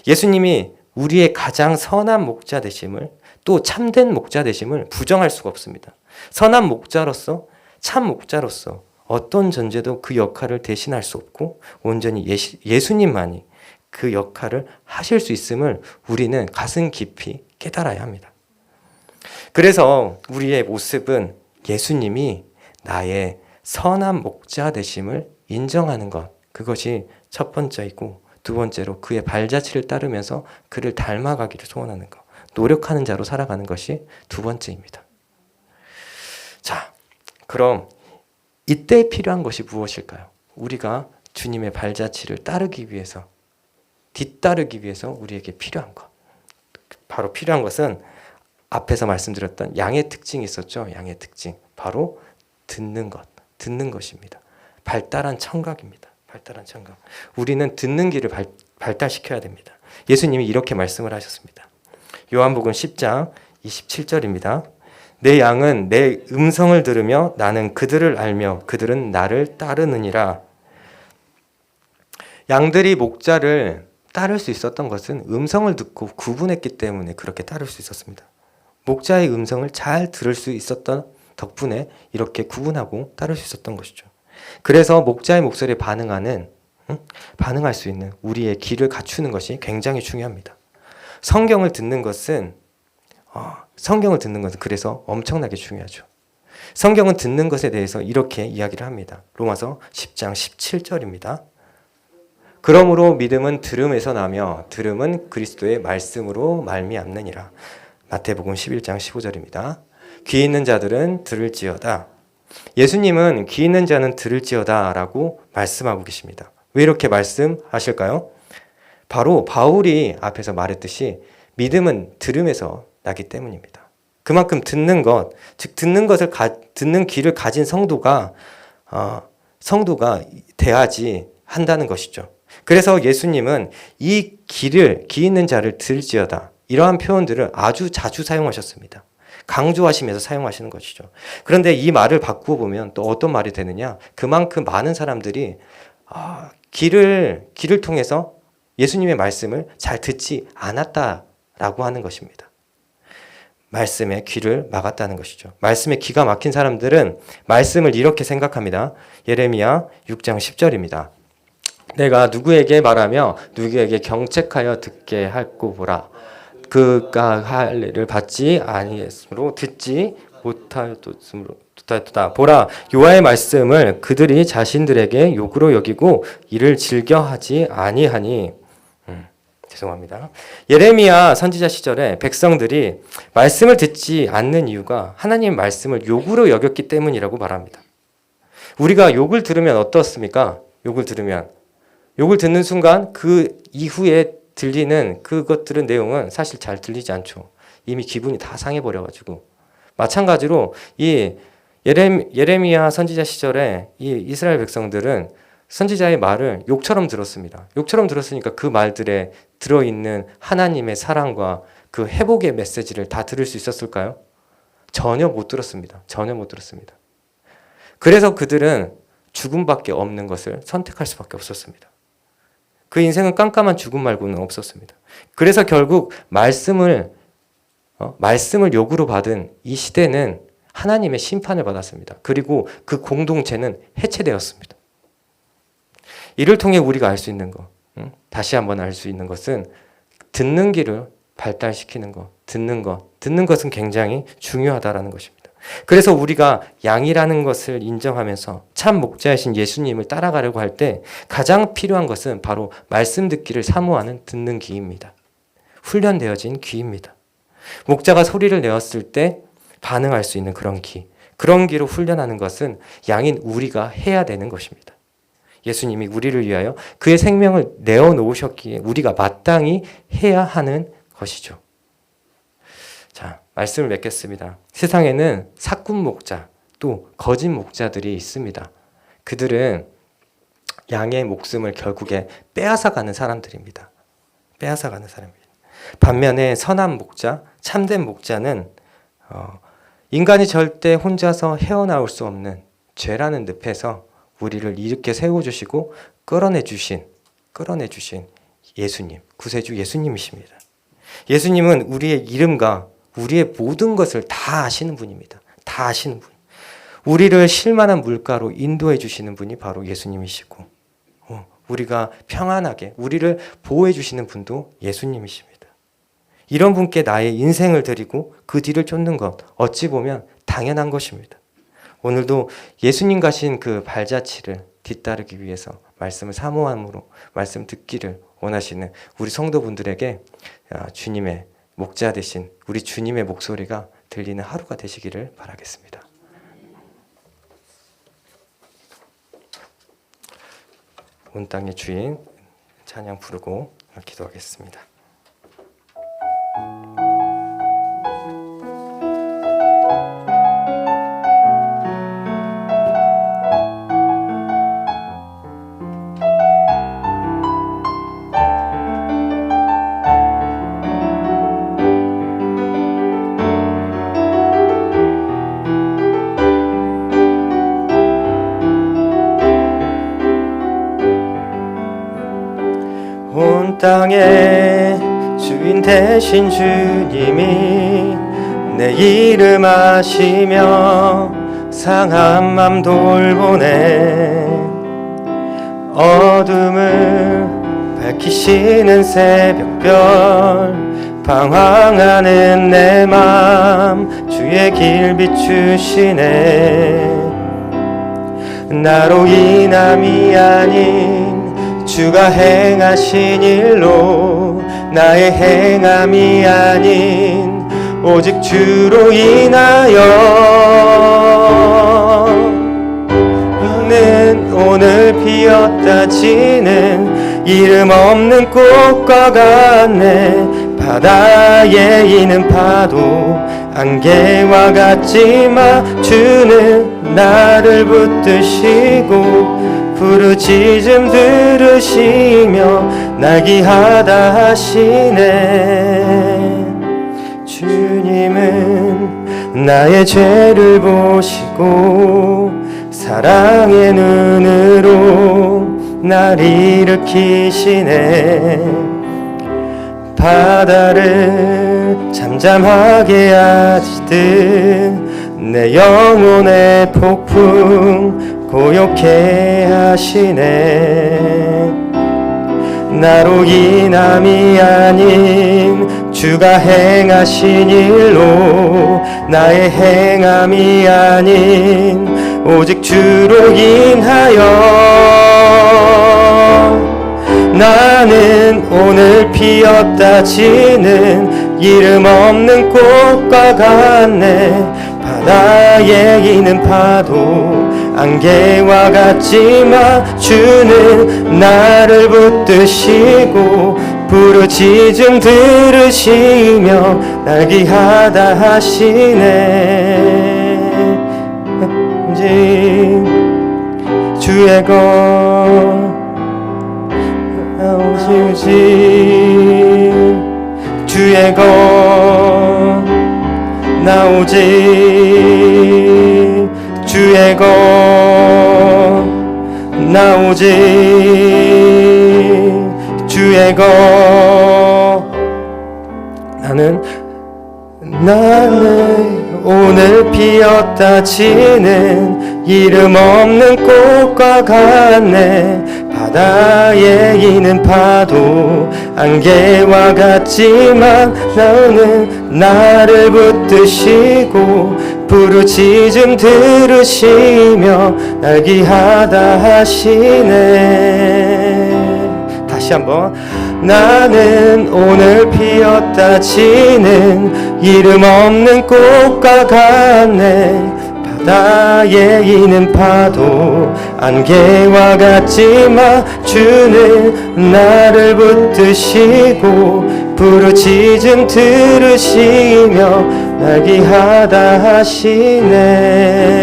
예수님이 우리의 가장 선한 목자 되심을 또 참된 목자 되심을 부정할 수가 없습니다. 선한 목자로서 참 목자로서 어떤 존재도 그 역할을 대신할 수 없고 온전히 예수님만이 그 역할을 하실 수 있음을 우리는 가슴 깊이 깨달아야 합니다. 그래서 우리의 모습은 예수님이 나의 선한 목자 되심을 인정하는 것, 그것이 첫 번째이고 두 번째로 그의 발자취를 따르면서 그를 닮아가기를 소원하는 것, 노력하는 자로 살아가는 것이 두 번째입니다. 자, 그럼 이때 필요한 것이 무엇일까요? 우리가 주님의 발자취를 따르기 위해서, 뒤따르기 위해서 우리에게 필요한 것. 바로 필요한 것은 앞에서 말씀드렸던 양의 특징이 있었죠. 양의 특징. 바로 듣는 것입니다. 발달한 청각입니다. 발달한 청각. 우리는 듣는 귀를 발달시켜야 됩니다. 예수님이 이렇게 말씀을 하셨습니다. 요한복음 10장 27절입니다. 내 양은 내 음성을 들으며 나는 그들을 알며 그들은 나를 따르느니라. 양들이 목자를 따를 수 있었던 것은 음성을 듣고 구분했기 때문에 그렇게 따를 수 있었습니다. 목자의 음성을 잘 들을 수 있었던 덕분에 이렇게 구분하고 따를 수 있었던 것이죠. 그래서 목자의 목소리에 반응할 수 있는 우리의 귀를 갖추는 것이 굉장히 중요합니다. 성경을 듣는 것은 그래서 엄청나게 중요하죠. 성경은 듣는 것에 대해서 이렇게 이야기를 합니다. 로마서 10장 17절입니다. 그러므로 믿음은 들음에서 나며 들음은 그리스도의 말씀으로 말미암느니라. 마태복음 11장 15절입니다. 귀 있는 자들은 들을지어다. 예수님은 귀 있는 자는 들을지어다 라고 말씀하고 계십니다. 왜 이렇게 말씀하실까요? 바로 바울이 앞에서 말했듯이 믿음은 들음에서 나기 때문입니다. 그만큼 듣는 것, 즉 듣는 귀를 가진 성도가 돼야지 한다는 것이죠. 그래서 예수님은 이 귀 있는 자를 들을지어다 이러한 표현들을 아주 자주 사용하셨습니다. 강조하시면서 사용하시는 것이죠. 그런데 이 말을 바꾸어 보면 또 어떤 말이 되느냐? 그만큼 많은 사람들이 귀를 통해서 예수님의 말씀을 잘 듣지 않았다라고 하는 것입니다. 말씀에 귀를 막았다는 것이죠. 말씀에 귀가 막힌 사람들은 말씀을 이렇게 생각합니다. 예레미야 6장 10절입니다. 내가 누구에게 말하며 누구에게 경책하여 듣게 할고 보라. 그가 할 일을 받지 아니했으므로 듣지 못하였다. 보라, 여호와의 말씀을 그들이 자신들에게 욕으로 여기고 이를 즐겨하지 아니하니. 죄송합니다. 예레미야 선지자 시절에 백성들이 말씀을 듣지 않는 이유가 하나님의 말씀을 욕으로 여겼기 때문이라고 말합니다. 우리가 욕을 들으면 어떻습니까? 욕을 듣는 순간 그 이후에 들리는 그것들은 내용은 사실 잘 들리지 않죠. 이미 기분이 다 상해버려가지고. 마찬가지로 이 예레미야 선지자 시절에 이 이스라엘 백성들은 선지자의 말을 욕처럼 들었습니다. 욕처럼 들었으니까 그 말들에 들어있는 하나님의 사랑과 그 회복의 메시지를 다 들을 수 있었을까요? 전혀 못 들었습니다. 전혀 못 들었습니다. 그래서 그들은 죽음밖에 없는 것을 선택할 수밖에 없었습니다. 그 인생은 깜깜한 죽음 말고는 없었습니다. 그래서 결국 말씀을 욕으로 받은 이 시대는 하나님의 심판을 받았습니다. 그리고 그 공동체는 해체되었습니다. 이를 통해 우리가 알 수 있는 것, 다시 한번 알 수 있는 것은 듣는 귀를 발달시키는 것, 듣는 것은 굉장히 중요하다라는 것입니다. 그래서 우리가 양이라는 것을 인정하면서 참 목자이신 예수님을 따라가려고 할 때 가장 필요한 것은 바로 말씀 듣기를 사모하는 듣는 귀입니다. 훈련되어진 귀입니다. 목자가 소리를 내었을 때 반응할 수 있는 그런 귀로 훈련하는 것은 양인 우리가 해야 되는 것입니다. 예수님이 우리를 위하여 그의 생명을 내어놓으셨기에 우리가 마땅히 해야 하는 것이죠. 자, 말씀을 맺겠습니다. 세상에는 사꾼 목자, 또 거짓 목자들이 있습니다. 그들은 양의 목숨을 결국에 빼앗아가는 사람들입니다. 빼앗아가는 사람입니다. 반면에 선한 목자, 참된 목자는 인간이 절대 혼자서 헤어나올 수 없는 죄라는 늪에서 우리를 이렇게 세워주시고 끌어내주신 예수님, 구세주 예수님이십니다. 예수님은 우리의 이름과 우리의 모든 것을 다 아시는 분입니다. 다 아시는 분. 우리를 쉴만한 물가로 인도해 주시는 분이 바로 예수님이시고, 우리가 평안하게 우리를 보호해 주시는 분도 예수님이십니다. 이런 분께 나의 인생을 드리고 그 뒤를 쫓는 것, 어찌 보면 당연한 것입니다. 오늘도 예수님 가신 그 발자취를 뒤따르기 위해서 말씀을 사모함으로 말씀 듣기를 원하시는 우리 성도분들에게 주님의 목자 되신 우리 주님의 목소리가 들리는 하루가 되시기를 바라겠습니다. 온 땅의 주인 찬양 부르고 기도하겠습니다. 온 땅의 주인 되신 주님이 내 이름 아시며 상한 맘 돌보네. 어둠을 밝히시는 새벽별 방황하는 내 맘 주의 길 비추시네. 나로 인함이 아닌 주가 행하신 일로 나의 행함이 아닌 오직 주로 인하여 는 오늘 피었다 지는 이름 없는 꽃과 같네. 바다에 있는 파도 안개와 같지만 주는 나를 붙드시고 부르짖음 들으시며 날 귀하다 하시네. 주님은 나의 죄를 보시고 사랑의 눈으로 날 일으키시네. 바다를 잠잠하게 하시듯 내 영혼의 폭풍 고요케 하시네. 나로 인함이 아닌 주가 행하신 일로 나의 행함이 아닌 오직 주로 인하여 나는 오늘 피었다 지는 이름 없는 꽃과 같네. 바다에 있는 파도 안개와 같지만 주는 나를 붙드시고 부르짖음 들으시며 날 귀하다 하시네. 주의 것 오직 주의 것 나 오직 주의 것 나 오직 주의 것 나는 오늘 피었다 지는 이름 없는 꽃과 같네. 바다에 있는 파도 안개와 같지만 나는 나를 붙드시고 부르짖음 들으시며 날 귀하다 하시네. 다시 한번. 나는 오늘 피었다 지는 이름 없는 꽃과 같네. 바다에 있는 파도 안개와 같지만 주는 나를 붙드시고 부르짖음 들으시며 날 귀하다 하시네.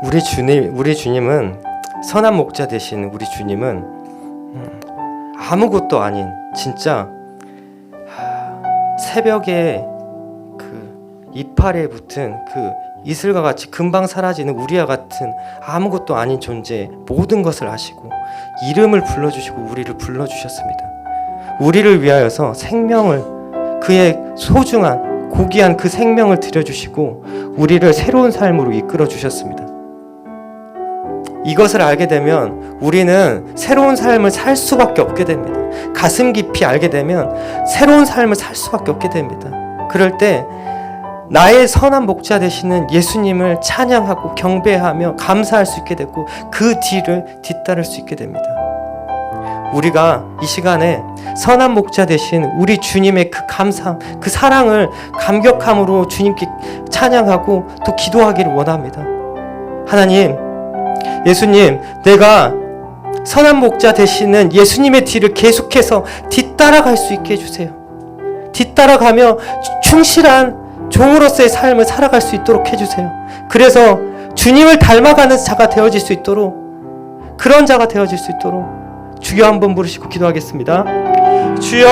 우리 주님은 선한 목자 되신 우리 주님은 아무것도 아닌 진짜 새벽에 그 이파리에 붙은 그 이슬과 같이 금방 사라지는 우리와 같은 아무것도 아닌 존재 모든 것을 아시고 이름을 불러주시고 우리를 불러주셨습니다. 우리를 위하여서 생명을 그의 소중한 고귀한 그 생명을 들여주시고 우리를 새로운 삶으로 이끌어 주셨습니다. 이것을 알게 되면 우리는 새로운 삶을 살 수밖에 없게 됩니다. 가슴 깊이 알게 되면 새로운 삶을 살 수밖에 없게 됩니다. 그럴 때 나의 선한 목자 되시는 예수님을 찬양하고 경배하며 감사할 수 있게 되고 그 뒤를 뒤따를 수 있게 됩니다. 우리가 이 시간에 선한 목자 되신 우리 주님의 그 감상, 그 사랑을 감격함으로 주님께 찬양하고 또 기도하기를 원합니다. 하나님, 예수님, 내가 선한 목자 되시는 예수님의 뒤를 계속해서 뒤따라갈 수 있게 해주세요. 뒤따라가며 충실한 종으로서의 삶을 살아갈 수 있도록 해주세요. 그래서 주님을 닮아가는 자가 되어질 수 있도록, 그런 자가 되어질 수 있도록 주여 한번 부르시고 기도하겠습니다. 주여!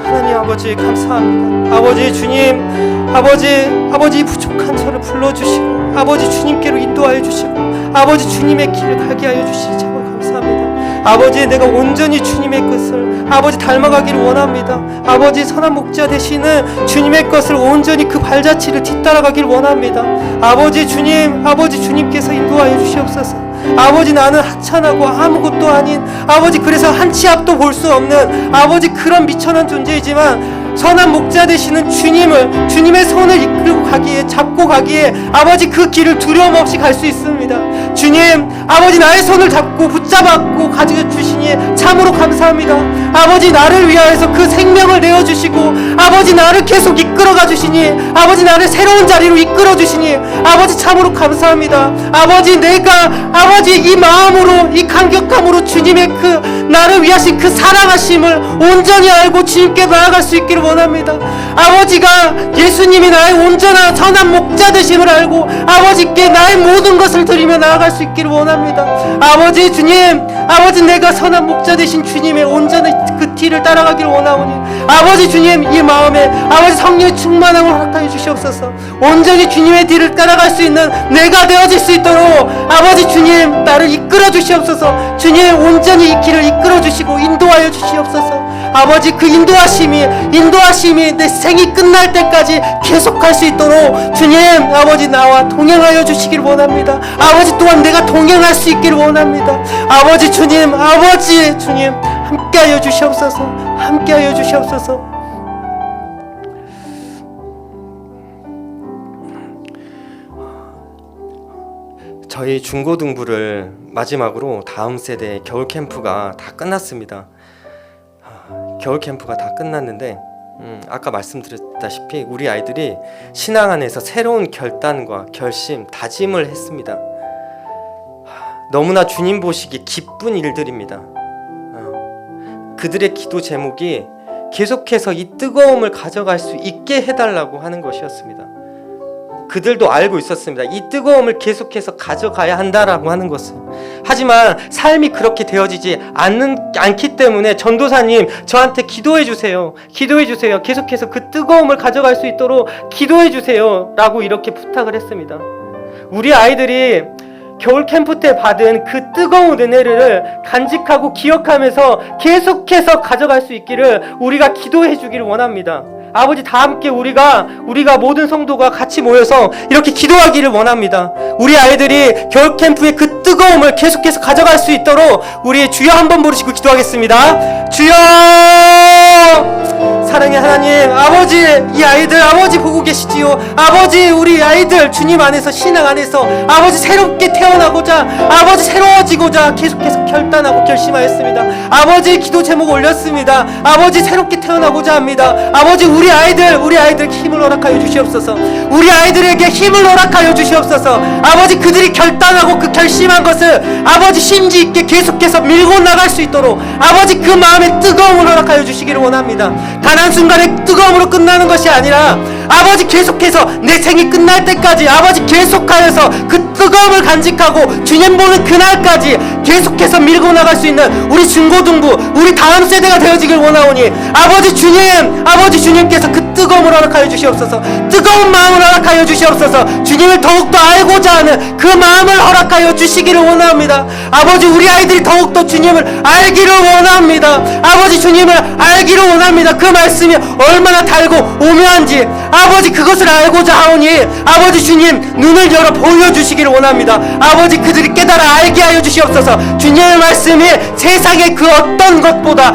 하나님 아버지 감사합니다. 아버지 주님, 아버지 부족한 저를 불러주시고 아버지 주님께로 인도하여 주시고 아버지 주님의 길을 가게 하여 주시니 정말 감사합니다. 아버지, 내가 온전히 주님의 것을 아버지 닮아가기를 원합니다. 아버지, 선한 목자 되시는 주님의 것을 온전히 그 발자취를 뒤따라가기를 원합니다. 아버지 주님, 아버지 주님께서 인도하여 주시옵소서. 아버지, 나는 하찮하고 아무것도 아닌 아버지, 그래서 한 치 앞도 볼 수 없는 아버지 그런 미천한 존재이지만 선한 목자 되시는 주님을, 주님의 손을 이끌고 가기에, 잡고 가기에 아버지 그 길을 두려움 없이 갈 수 있습니다. 주님, 아버지 나의 손을 잡고 붙잡았고 가지고 주시니 참으로 감사합니다. 아버지, 나를 위하여서 그 생명을 내어주시고 아버지 나를 계속 이끌어가 주시니 아버지 나를 새로운 자리로 이끌어 주시니 아버지 참으로 감사합니다. 아버지, 내가 아버지 이 마음으로, 이 감격함으로 주님의 그 나를 위하신 그 사랑하심을 온전히 알고 주님께 나아갈 수 있기를 원합니다. 아버지가 예수님이 나의 온전한 선한 목자 되심을 알고 아버지께 나의 모든 것을 드리며 나아갈 수 있기를 원합니다. 아버지 주님, 아버지 내가 선한 목자 되신 주님의 온전한 그 뒤를 따라가기를 원하오니 아버지 주님, 이 마음에 아버지 성령의 충만함을 허락하여 주시옵소서. 온전히 주님의 뒤를 따라갈 수 있는 내가 되어질 수 있도록 아버지 주님, 나를 이끌어 주시옵소서. 주님, 온전히 이 길을 이끌어 주시고 인도하여 주시옵소서. 아버지, 그 인도하심이 내 생이 끝날 때까지 계속할 수 있도록 주님, 아버지 나와 동행하여 주시기를 원합니다. 아버지 또한 내가 동행할 수 있기를 원합니다. 아버지 주님, 아버지 주님, 함께하여 주시옵소서. 함께하여 주시옵소서. 저희 중고등부를 마지막으로 다음 세대 겨울 캠프가 다 끝났습니다. 겨울 캠프가 다 끝났는데 아까 말씀드렸다시피 우리 아이들이 신앙 안에서 새로운 결단과 결심, 다짐을 했습니다. 너무나 주님 보시기 기쁜 일들입니다. 그들의 기도 제목이 계속해서 이 뜨거움을 가져갈 수 있게 해달라고 하는 것이었습니다. 그들도 알고 있었습니다. 이 뜨거움을 계속해서 가져가야 한다라고 하는 것을. 하지만 삶이 그렇게 되어지지 않기 때문에 전도사님 저한테 기도해 주세요. 기도해 주세요. 계속해서 그 뜨거움을 가져갈 수 있도록 기도해 주세요. 라고 이렇게 부탁을 했습니다. 우리 아이들이 겨울 캠프 때 받은 그 뜨거운 은혜를 간직하고 기억하면서 계속해서 가져갈 수 있기를 우리가 기도해 주기를 원합니다. 아버지, 다 함께 우리가 모든 성도가 같이 모여서 이렇게 기도하기를 원합니다. 우리 아이들이 겨울 캠프의 그 뜨거움을 계속해서 가져갈 수 있도록 우리 주여 한번 부르시고 기도하겠습니다. 주여! 사랑의 하나님, 아버지, 이 아이들 아버지 보고 계시지요. 아버지, 우리 아이들 주님 안에서, 신앙 안에서 아버지 새롭게 태어나고자, 아버지 새로워지고자 계속해서 결단하고 결심하였습니다. 아버지, 기도 제목 올렸습니다. 아버지, 새롭게 태어나고자 합니다. 아버지, 우리 아이들 힘을 허락하여 주시옵소서. 우리 아이들에게 힘을 허락하여 주시옵소서. 아버지, 그들이 결단하고 그 결심한 것을 아버지 심지 있게 계속해서 밀고 나갈 수 있도록 아버지 그 마음에 뜨거움을 허락하여 주시기를 원합니다. 단 한 순간에 뜨거움으로 끝나는 것이 아니라 아버지 계속해서 내 생이 끝날 때까지 아버지 계속하여서 그 뜨거움을 간직하고 주님 보는 그날까지 계속해서 밀고 나갈 수 있는 우리 중고등부, 우리 다음 세대가 되어지길 원하오니 아버지 주님께서 그 뜨거움을 허락하여 주시옵소서. 뜨거운 마음을 허락하여 주시옵소서. 주님을 더욱더 알고자 하는 그 마음을 허락하여 주시기를 원합니다. 아버지, 우리 아이들이 더욱더 주님을 알기를 원합니다. 아버지, 주님을 알기를 원합니다. 그 말씀이 얼마나 달고 오묘한지 아버지 그것을 알고자 하오니 아버지 주님 눈을 열어 보여주시기를 원합니다. 아버지, 그들이 깨달아 알게 하여 주시옵소서. 주님의 말씀이 세상의 그 어떤 것보다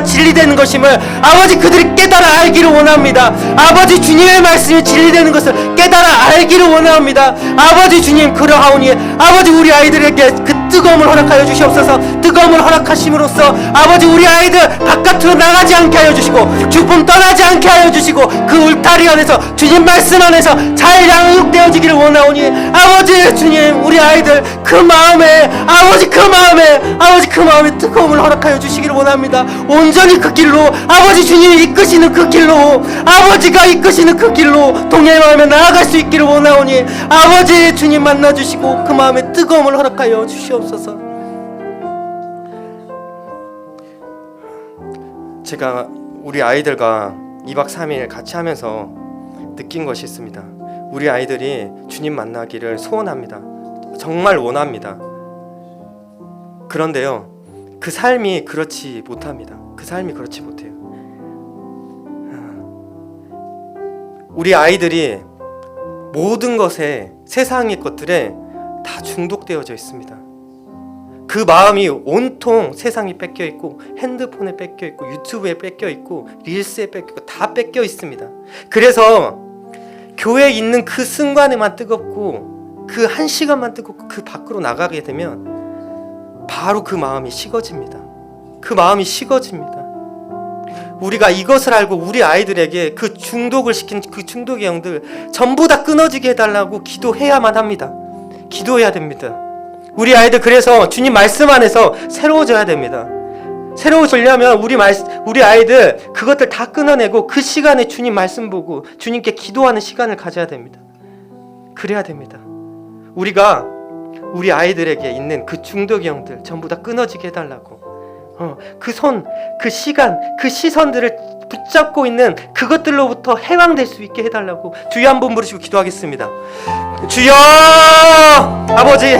진리되는 것임을 아버지 그들이 깨달아 알기를 원합니다. 아버지, 주님의 말씀이 진리되는 것을 깨달아 알기를 원합니다. 아버지 주님, 그러하오니 아버지 우리 아이들에게 그 뜨거움을 허락하여 주시옵소서. 뜨거움을 허락하심으로써 아버지 우리 아이들 바깥으로 나가지 않게 하여 주시고 죽음 떠나지 않게 하여 주시고 그 울타리 안에서 주님 말씀 안에서 잘 양육되어지기를 원하오니 아버지 주님, 우리 아이들 그 마음에 뜨거움을 허락하여 주시기를 원합니다. 온전히 그 길로 아버지 주님이 이끄시는 그 길로 아버지가 이끄시는 그 길로 동해의 마음에 나아갈 수 있기를 원하오니 아버지 주님 만나주시고 그 마음에 뜨거움을 허락하여 주시옵소서. 제가 우리 아이들과 2박 3일 같이 하면서 느낀 것이 있습니다. 우리 아이들이 주님 만나기를 소원합니다. 정말 원합니다. 그런데요, 그 삶이 그렇지 못합니다. 그 삶이 그렇지 못해요. 우리 아이들이 모든 것에, 세상의 것들에 다 중독되어져 있습니다. 그 마음이 온통 세상에 뺏겨 있고, 핸드폰에 뺏겨 있고, 유튜브에 뺏겨 있고, 릴스에 뺏겨 있고, 다 뺏겨 있습니다. 그래서 교회에 있는 그 순간에만 뜨겁고, 그 한 시간만 뜨겁고, 그 밖으로 나가게 되면 바로 그 마음이 식어집니다. 그 마음이 식어집니다. 우리가 이것을 알고 우리 아이들에게 그 중독을 시킨 그 중독의 영들 전부 다 끊어지게 해달라고 기도해야만 합니다. 기도해야 됩니다. 우리 아이들, 그래서 주님 말씀 안에서 새로워져야 됩니다. 새로워지려면 우리 아이들 그것들 다 끊어내고 그 시간에 주님 말씀 보고 주님께 기도하는 시간을 가져야 됩니다. 그래야 됩니다. 우리가 우리 아이들에게 있는 그 중독의 영들 전부 다 끊어지게 해달라고, 그 손, 그 시간, 그 시선들을 붙잡고 있는 그것들로부터 해방될 수 있게 해달라고 주여 한번 부르시고 기도하겠습니다. 주여! 아버지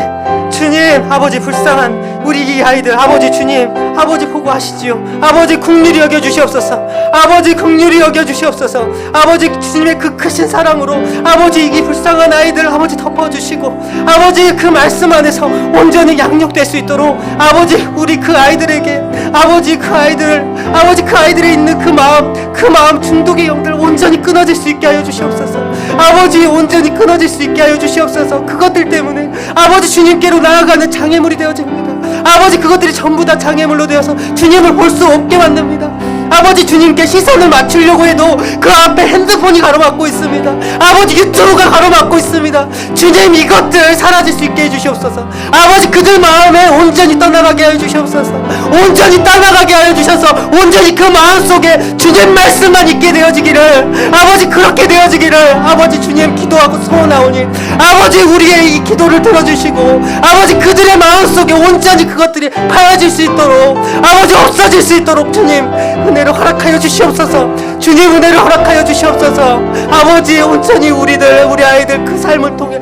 주님, 아버지 불쌍한 우리 이 아이들 아버지 주님, 아버지 보고 하시지요. 아버지 긍휼히 여겨 주시옵소서. 아버지 긍휼히 여겨 주시옵소서. 아버지 주님의 그 크신 사랑으로 아버지 이 불쌍한 아이들 아버지 덮어주시고 아버지 그 말씀 안에서 온전히 양육될 수 있도록 아버지 우리 그 아이들에게 아버지 그 아이들에 있는 그 마음 중독의 영들 온전히 끊어질 수 있게 하여 주시옵소서. 아버지 온전히 끊어질 수 있게 하여 주시옵소서. 그것들 때문에 아버지 주님께로 나아가는 장애물이 되어집니다. 아버지 그것들이 전부 다 장애물로 되어서 주님을 볼 수 없게 만듭니다. 아버지 주님께 시선을 맞추려고 해도 그 앞에 핸드폰이 가로막고 있습니다. 아버지 유튜브가 가로막고 있습니다. 주님 이것들 사라질 수 있게 해주시옵소서. 아버지 그들 마음에 온전히 떠나가게 하여 주시옵소서. 온전히 떠나가게 하여 주셔서 온전히 그 마음속에 주님 말씀만 있게 되어지기를, 아버지 그렇게 되어지기를 아버지 주님 기도하고 소원하오니 아버지 우리의 이 기도를 들어주시고 아버지 그들의 마음속에 온전히 그것들이 파여질 수 있도록 아버지 없어질 수 있도록 주님 은혜를 허락하여 주시옵소서. 주님 은혜를 허락하여 주시옵소서. 아버지 온전히 우리 아이들 그 삶을 통해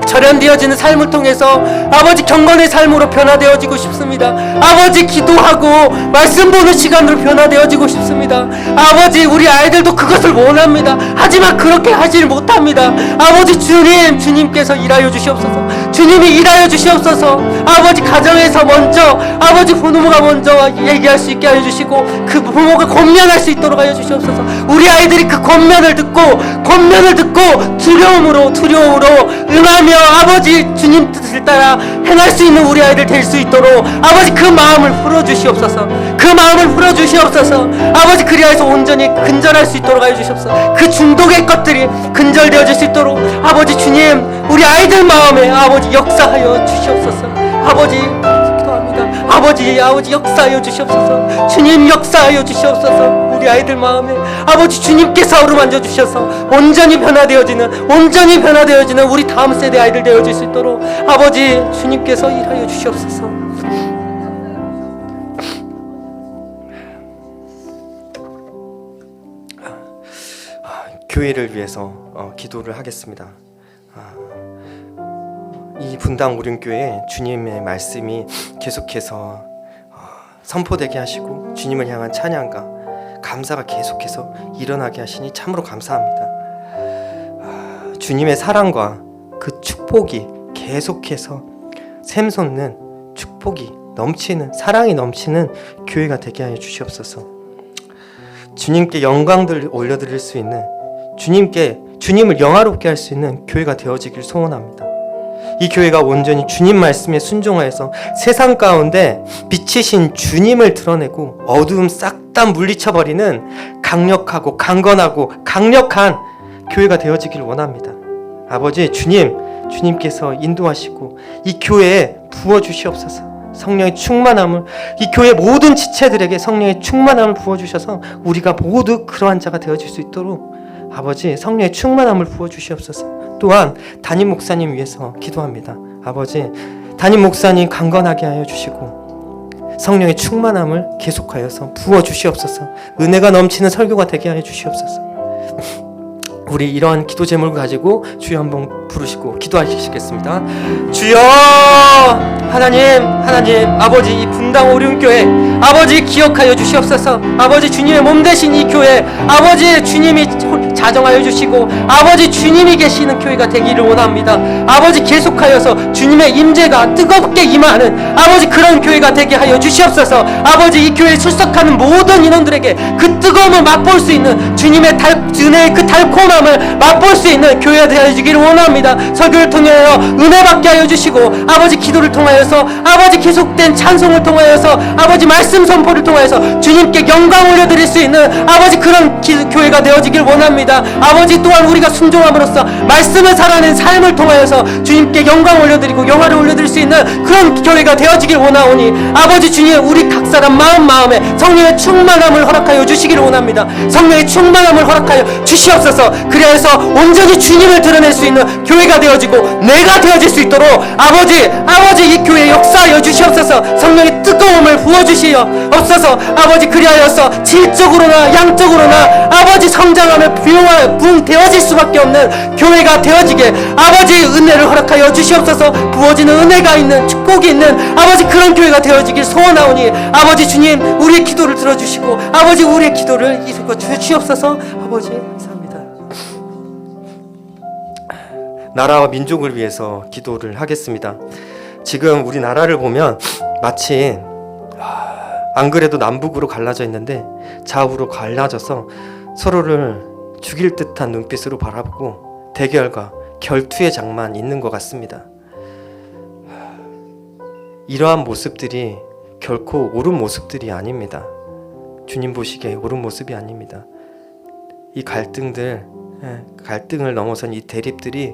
절연되어지는 삶을 통해서 아버지 경건의 삶으로 변화되어지고 싶습니다. 아버지 기도하고 말씀 보는 시간으로 변화되어지고 싶습니다. 아버지 우리 아이들도 그것을 원합니다. 하지만 그렇게 하지 못합니다. 아버지 주님께서 일하여 주시옵소서. 주님이 일하여 주시옵소서. 아버지 가정에서 먼저 아버지 부모가 먼저 얘기할 수 있게 하여 주시고 그 부모가 권면할 수 있도록 하여 주시옵소서. 우리 아이들이 그 권면을 듣고 두려움으로 응하며 아버지 주님 뜻을 따라 행할 수 있는 우리 아이들 될 수 있도록 아버지 그 마음을 풀어주시옵소서. 그 마음을 풀어주시옵소서. 아버지 그리하여서 온전히 근절할 수 있도록 하여 주시옵소서. 그 중독의 것들이 근절되어질 수 있도록 아버지 주님 우리 아이들 마음에 아버지 역사하여 주시옵소서. 아버지 기도합니다. 아버지 역사하여 주시옵소서. 주님 역사하여 주시옵소서. 우리 아이들 마음에 아버지 주님께서 어루만져 주셔서 온전히 변화되어지는 우리 다음 세대 아이들 되어질 수 있도록 아버지 주님께서 일하여 주시옵소서. 교회를 위해서 기도를 하겠습니다. 이 분당 오륜교회에 주님의 말씀이 계속해서 선포되게 하시고 주님을 향한 찬양과 감사가 계속해서 일어나게 하시니 참으로 감사합니다. 주님의 사랑과 그 축복이 계속해서 샘솟는 축복이 넘치는 사랑이 넘치는 교회가 되게 하여 주시옵소서. 주님께 영광들 올려드릴 수 있는 주님을 영화롭게 할 수 있는 교회가 되어지길 소원합니다. 이 교회가 온전히 주님 말씀에 순종하여서 세상 가운데 빛이신 주님을 드러내고 어두움 싹 다 물리쳐버리는 강력하고 강건하고 강력한 교회가 되어지길 원합니다. 아버지 주님께서 인도하시고 이 교회에 부어주시옵소서. 성령의 충만함을 이 교회 모든 지체들에게 성령의 충만함을 부어주셔서 우리가 모두 그러한 자가 되어질 수 있도록 아버지 성령의 충만함을 부어주시옵소서. 또한 담임 목사님 위해서 기도합니다. 아버지 담임 목사님 강건하게 하여 주시고 성령의 충만함을 계속하여서 부어주시옵소서. 은혜가 넘치는 설교가 되게 하여 주시옵소서. 우리 이러한 기도 제목을 가지고 주여 한번 부르시고 기도하시겠습니다. 주여 하나님 아버지 이 분당 오륜교회 아버지 기억하여 주시옵소서. 아버지 주님의 몸 되신 이 교회 아버지 주님이 자정하여 주시고 아버지 주님이 계시는 교회가 되기를 원합니다. 아버지 계속하여서 주님의 임재가 뜨겁게 임하는 아버지 그런 교회가 되게 하여 주시옵소서. 아버지 이 교회에 출석하는 모든 인원들에게 그 뜨거움을 맛볼 수 있는 주님의 은혜의 그 달콤함을 맛볼 수 있는 교회가 되어지기를 원합니다. 설교를 통하여 은혜 받게 하여 주시고 아버지 기도를 통하여서 아버지 계속된 찬송을 통하여서 아버지 말씀 선포를 통하여서 주님께 영광 올려드릴 수 있는 아버지 그런 교회가 되어지길 원합니다. 아버지 또한 우리가 순종함으로써 말씀을 살아낸 삶을 통하여서 주님께 영광 올려드리고 영화를 올려드릴 수 있는 그런 교회가 되어지길 원하오니 아버지 주님 우리 각 사람 마음에 성령의 충만함을 허락하여 주시기를 원합니다. 성령의 충만함을 허락하여 주시옵소서. 그래서 온전히 주님을 드러낼 수 있는 교회가 되어지고 내가 되어질 수 있도록 아버지 이 교회에 역사하여 주시옵소서. 성령의 뜨거움을 부어주시옵소서. 아버지 그리하여서 질적으로나 양적으로나 아버지 성장하며 부흥되어질 수밖에 없는 교회가 되어지게 아버지 은혜를 허락하여 주시옵소서. 부어지는 은혜가 있는 축복이 있는 아버지 그런 교회가 되어지길 소원하오니 아버지 주님 우리의 기도를 들어주시고 아버지 우리의 기도를 이루어 주시옵소서. 아버지 감사합니다. 나라와 민족을 위해서 기도를 하겠습니다. 지금 우리나라를 보면 마치 안 그래도 남북으로 갈라져 있는데 좌우로 갈라져서 서로를 죽일 듯한 눈빛으로 바라보고 대결과 결투의 장만 있는 것 같습니다. 이러한 모습들이 결코 옳은 모습들이 아닙니다. 주님 보시기에 옳은 모습이 아닙니다. 이 갈등들, 갈등을 넘어선 이 대립들이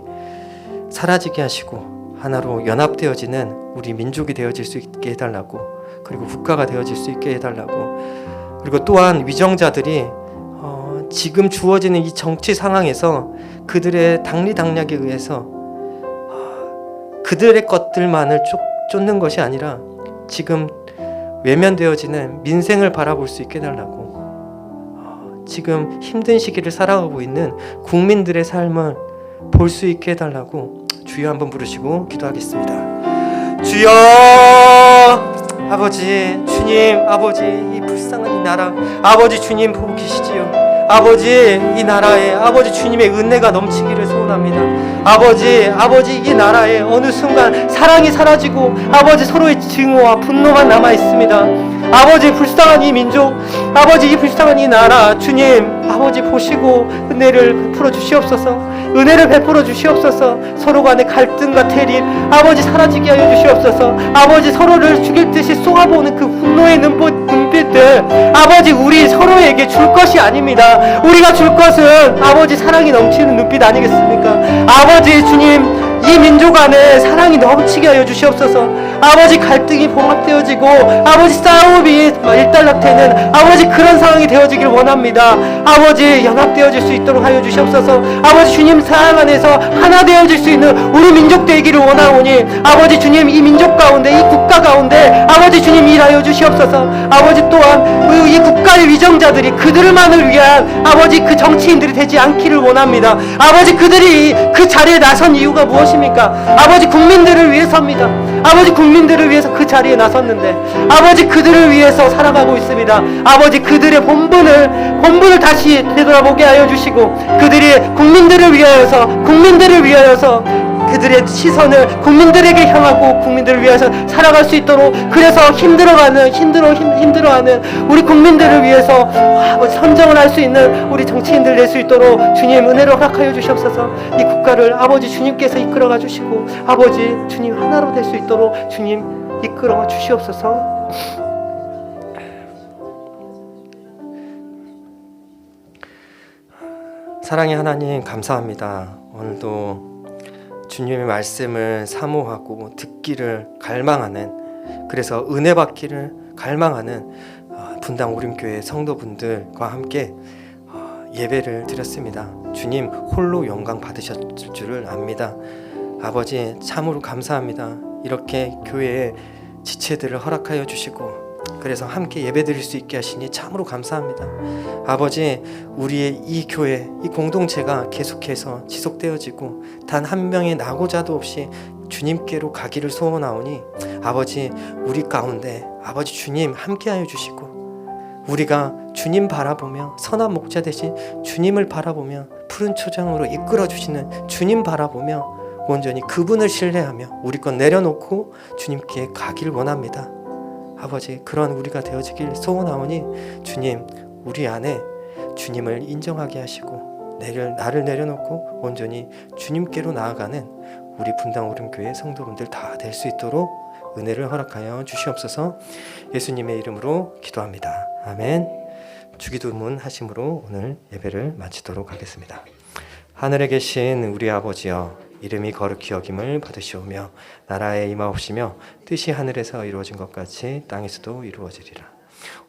사라지게 하시고 하나로 연합되어지는 우리 민족이 되어질 수 있게 해달라고, 그리고 국가가 되어질 수 있게 해달라고, 그리고 또한 위정자들이 지금 주어지는 이 정치 상황에서 그들의 당리당략에 의해서 그들의 것들만을 쫓는 것이 아니라 지금 외면되어지는 민생을 바라볼 수 있게 해달라고, 지금 힘든 시기를 살아가고 있는 국민들의 삶을 볼 수 있게 해달라고 주여 한번 부르시고 기도하겠습니다. 주여, 아버지 주님, 아버지 이 불쌍한 이 나라, 아버지 주님 보고 계시지요. 아버지 이 나라에 아버지 주님의 은혜가 넘치기를 소원합니다. 아버지 이 나라에 어느 순간 사랑이 사라지고 아버지 서로의 증오와 분노만 남아 있습니다. 아버지 불쌍한 이 민족, 아버지 이 불쌍한 이 나라, 주님 아버지 보시고 은혜를 베풀어 주시옵소서. 은혜를 베풀어 주시옵소서. 서로 간의 갈등과 대립 아버지 사라지게 하여 주시옵소서. 아버지 서로를 죽일 듯이 쏘아보는 그 분노의 눈빛들 아버지 우리 서로에게 줄 것이 아닙니다. 우리가 줄 것은 아버지 사랑이 넘치는 눈빛 아니겠습니까? 아버지 주님 이 민족 안에 사랑이 넘치게 하여 주시옵소서. 아버지 갈등이 봉합되어지고 아버지 싸움이 일단락되는 아버지 그런 상황이 되어지길 원합니다. 아버지 연합되어질 수 있도록 하여 주시옵소서. 아버지 주님 사랑 안에서 하나 되어질 수 있는 우리 민족 되기를 원하오니 아버지 주님 이 민족 가운데 이 국가 가운데 아버지 주님 일하여 주시옵소서. 아버지 또한 이 국가의 위정자들이 그들만을 위한 아버지 그 정치인들이 되지 않기를 원합니다. 아버지 그들이 그 자리에 나선 이유가 무엇입니까? 아버지 국민들을 위해서입니다. 아버지 국민들을 위해서 그 자리에 나섰는데 아버지 그들을 위해서 살아가고 있습니다. 아버지 그들의 본분을 다시 되돌아보게 하여 주시고 그들이 국민들을 위하여서 그들의 시선을 국민들에게 향하고 국민들을 위해서 살아갈 수 있도록, 그래서 힘들어하는 우리 국민들을 위해서 선정을 할 수 있는 우리 정치인들 될 수 있도록 주님 은혜를 허락하여 주시옵소서. 이 국가를 아버지 주님께서 이끌어가 주시고 아버지 주님 하나로 될 수 있도록 주님 이끌어 주시옵소서. 사랑의 하나님 감사합니다. 오늘도 주님의 말씀을 사모하고 듣기를 갈망하는, 그래서 은혜 받기를 갈망하는 분당 우림교회 성도분들과 함께 예배를 드렸습니다. 주님 홀로 영광 받으셨을 줄을 압니다. 아버지 참으로 감사합니다. 이렇게 교회에 지체들을 허락하여 주시고 그래서 함께 예배드릴 수 있게 하시니 참으로 감사합니다. 아버지 우리의 이 교회, 이 공동체가 계속해서 지속되어지고 단 한 명의 낙오자도 없이 주님께로 가기를 소원하오니 아버지 우리 가운데 아버지 주님 함께하여 주시고 우리가 주님 바라보며 선한 목자 대신 주님을 바라보며 푸른 초장으로 이끌어 주시는 주님 바라보며 온전히 그분을 신뢰하며 우리 것 내려놓고 주님께 가길 원합니다. 아버지 그런 우리가 되어지길 소원하오니 주님 우리 안에 주님을 인정하게 하시고 나를 내려놓고 온전히 주님께로 나아가는 우리 분당 우림교회 성도분들 다 될 수 있도록 은혜를 허락하여 주시옵소서. 예수님의 이름으로 기도합니다. 아멘. 주기도문 하심으로 오늘 예배를 마치도록 하겠습니다. 하늘에 계신 우리 아버지여, 이름이 거룩히 여김을 받으시오며 나라에 임하옵시며 뜻이 하늘에서 이루어진 것 같이 땅에서도 이루어지리라.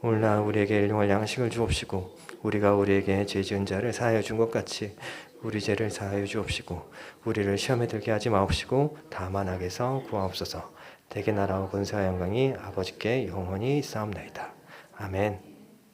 오늘날 우리에게 일용할 양식을 주옵시고 우리가 우리에게 죄 지은 자를 사하여 준 것 같이 우리 죄를 사하여 주옵시고 우리를 시험에 들게 하지 마옵시고 다만 악에서 구하옵소서. 대개 나라와 권세와 영광이 아버지께 영원히 있사옵나이다. 아멘.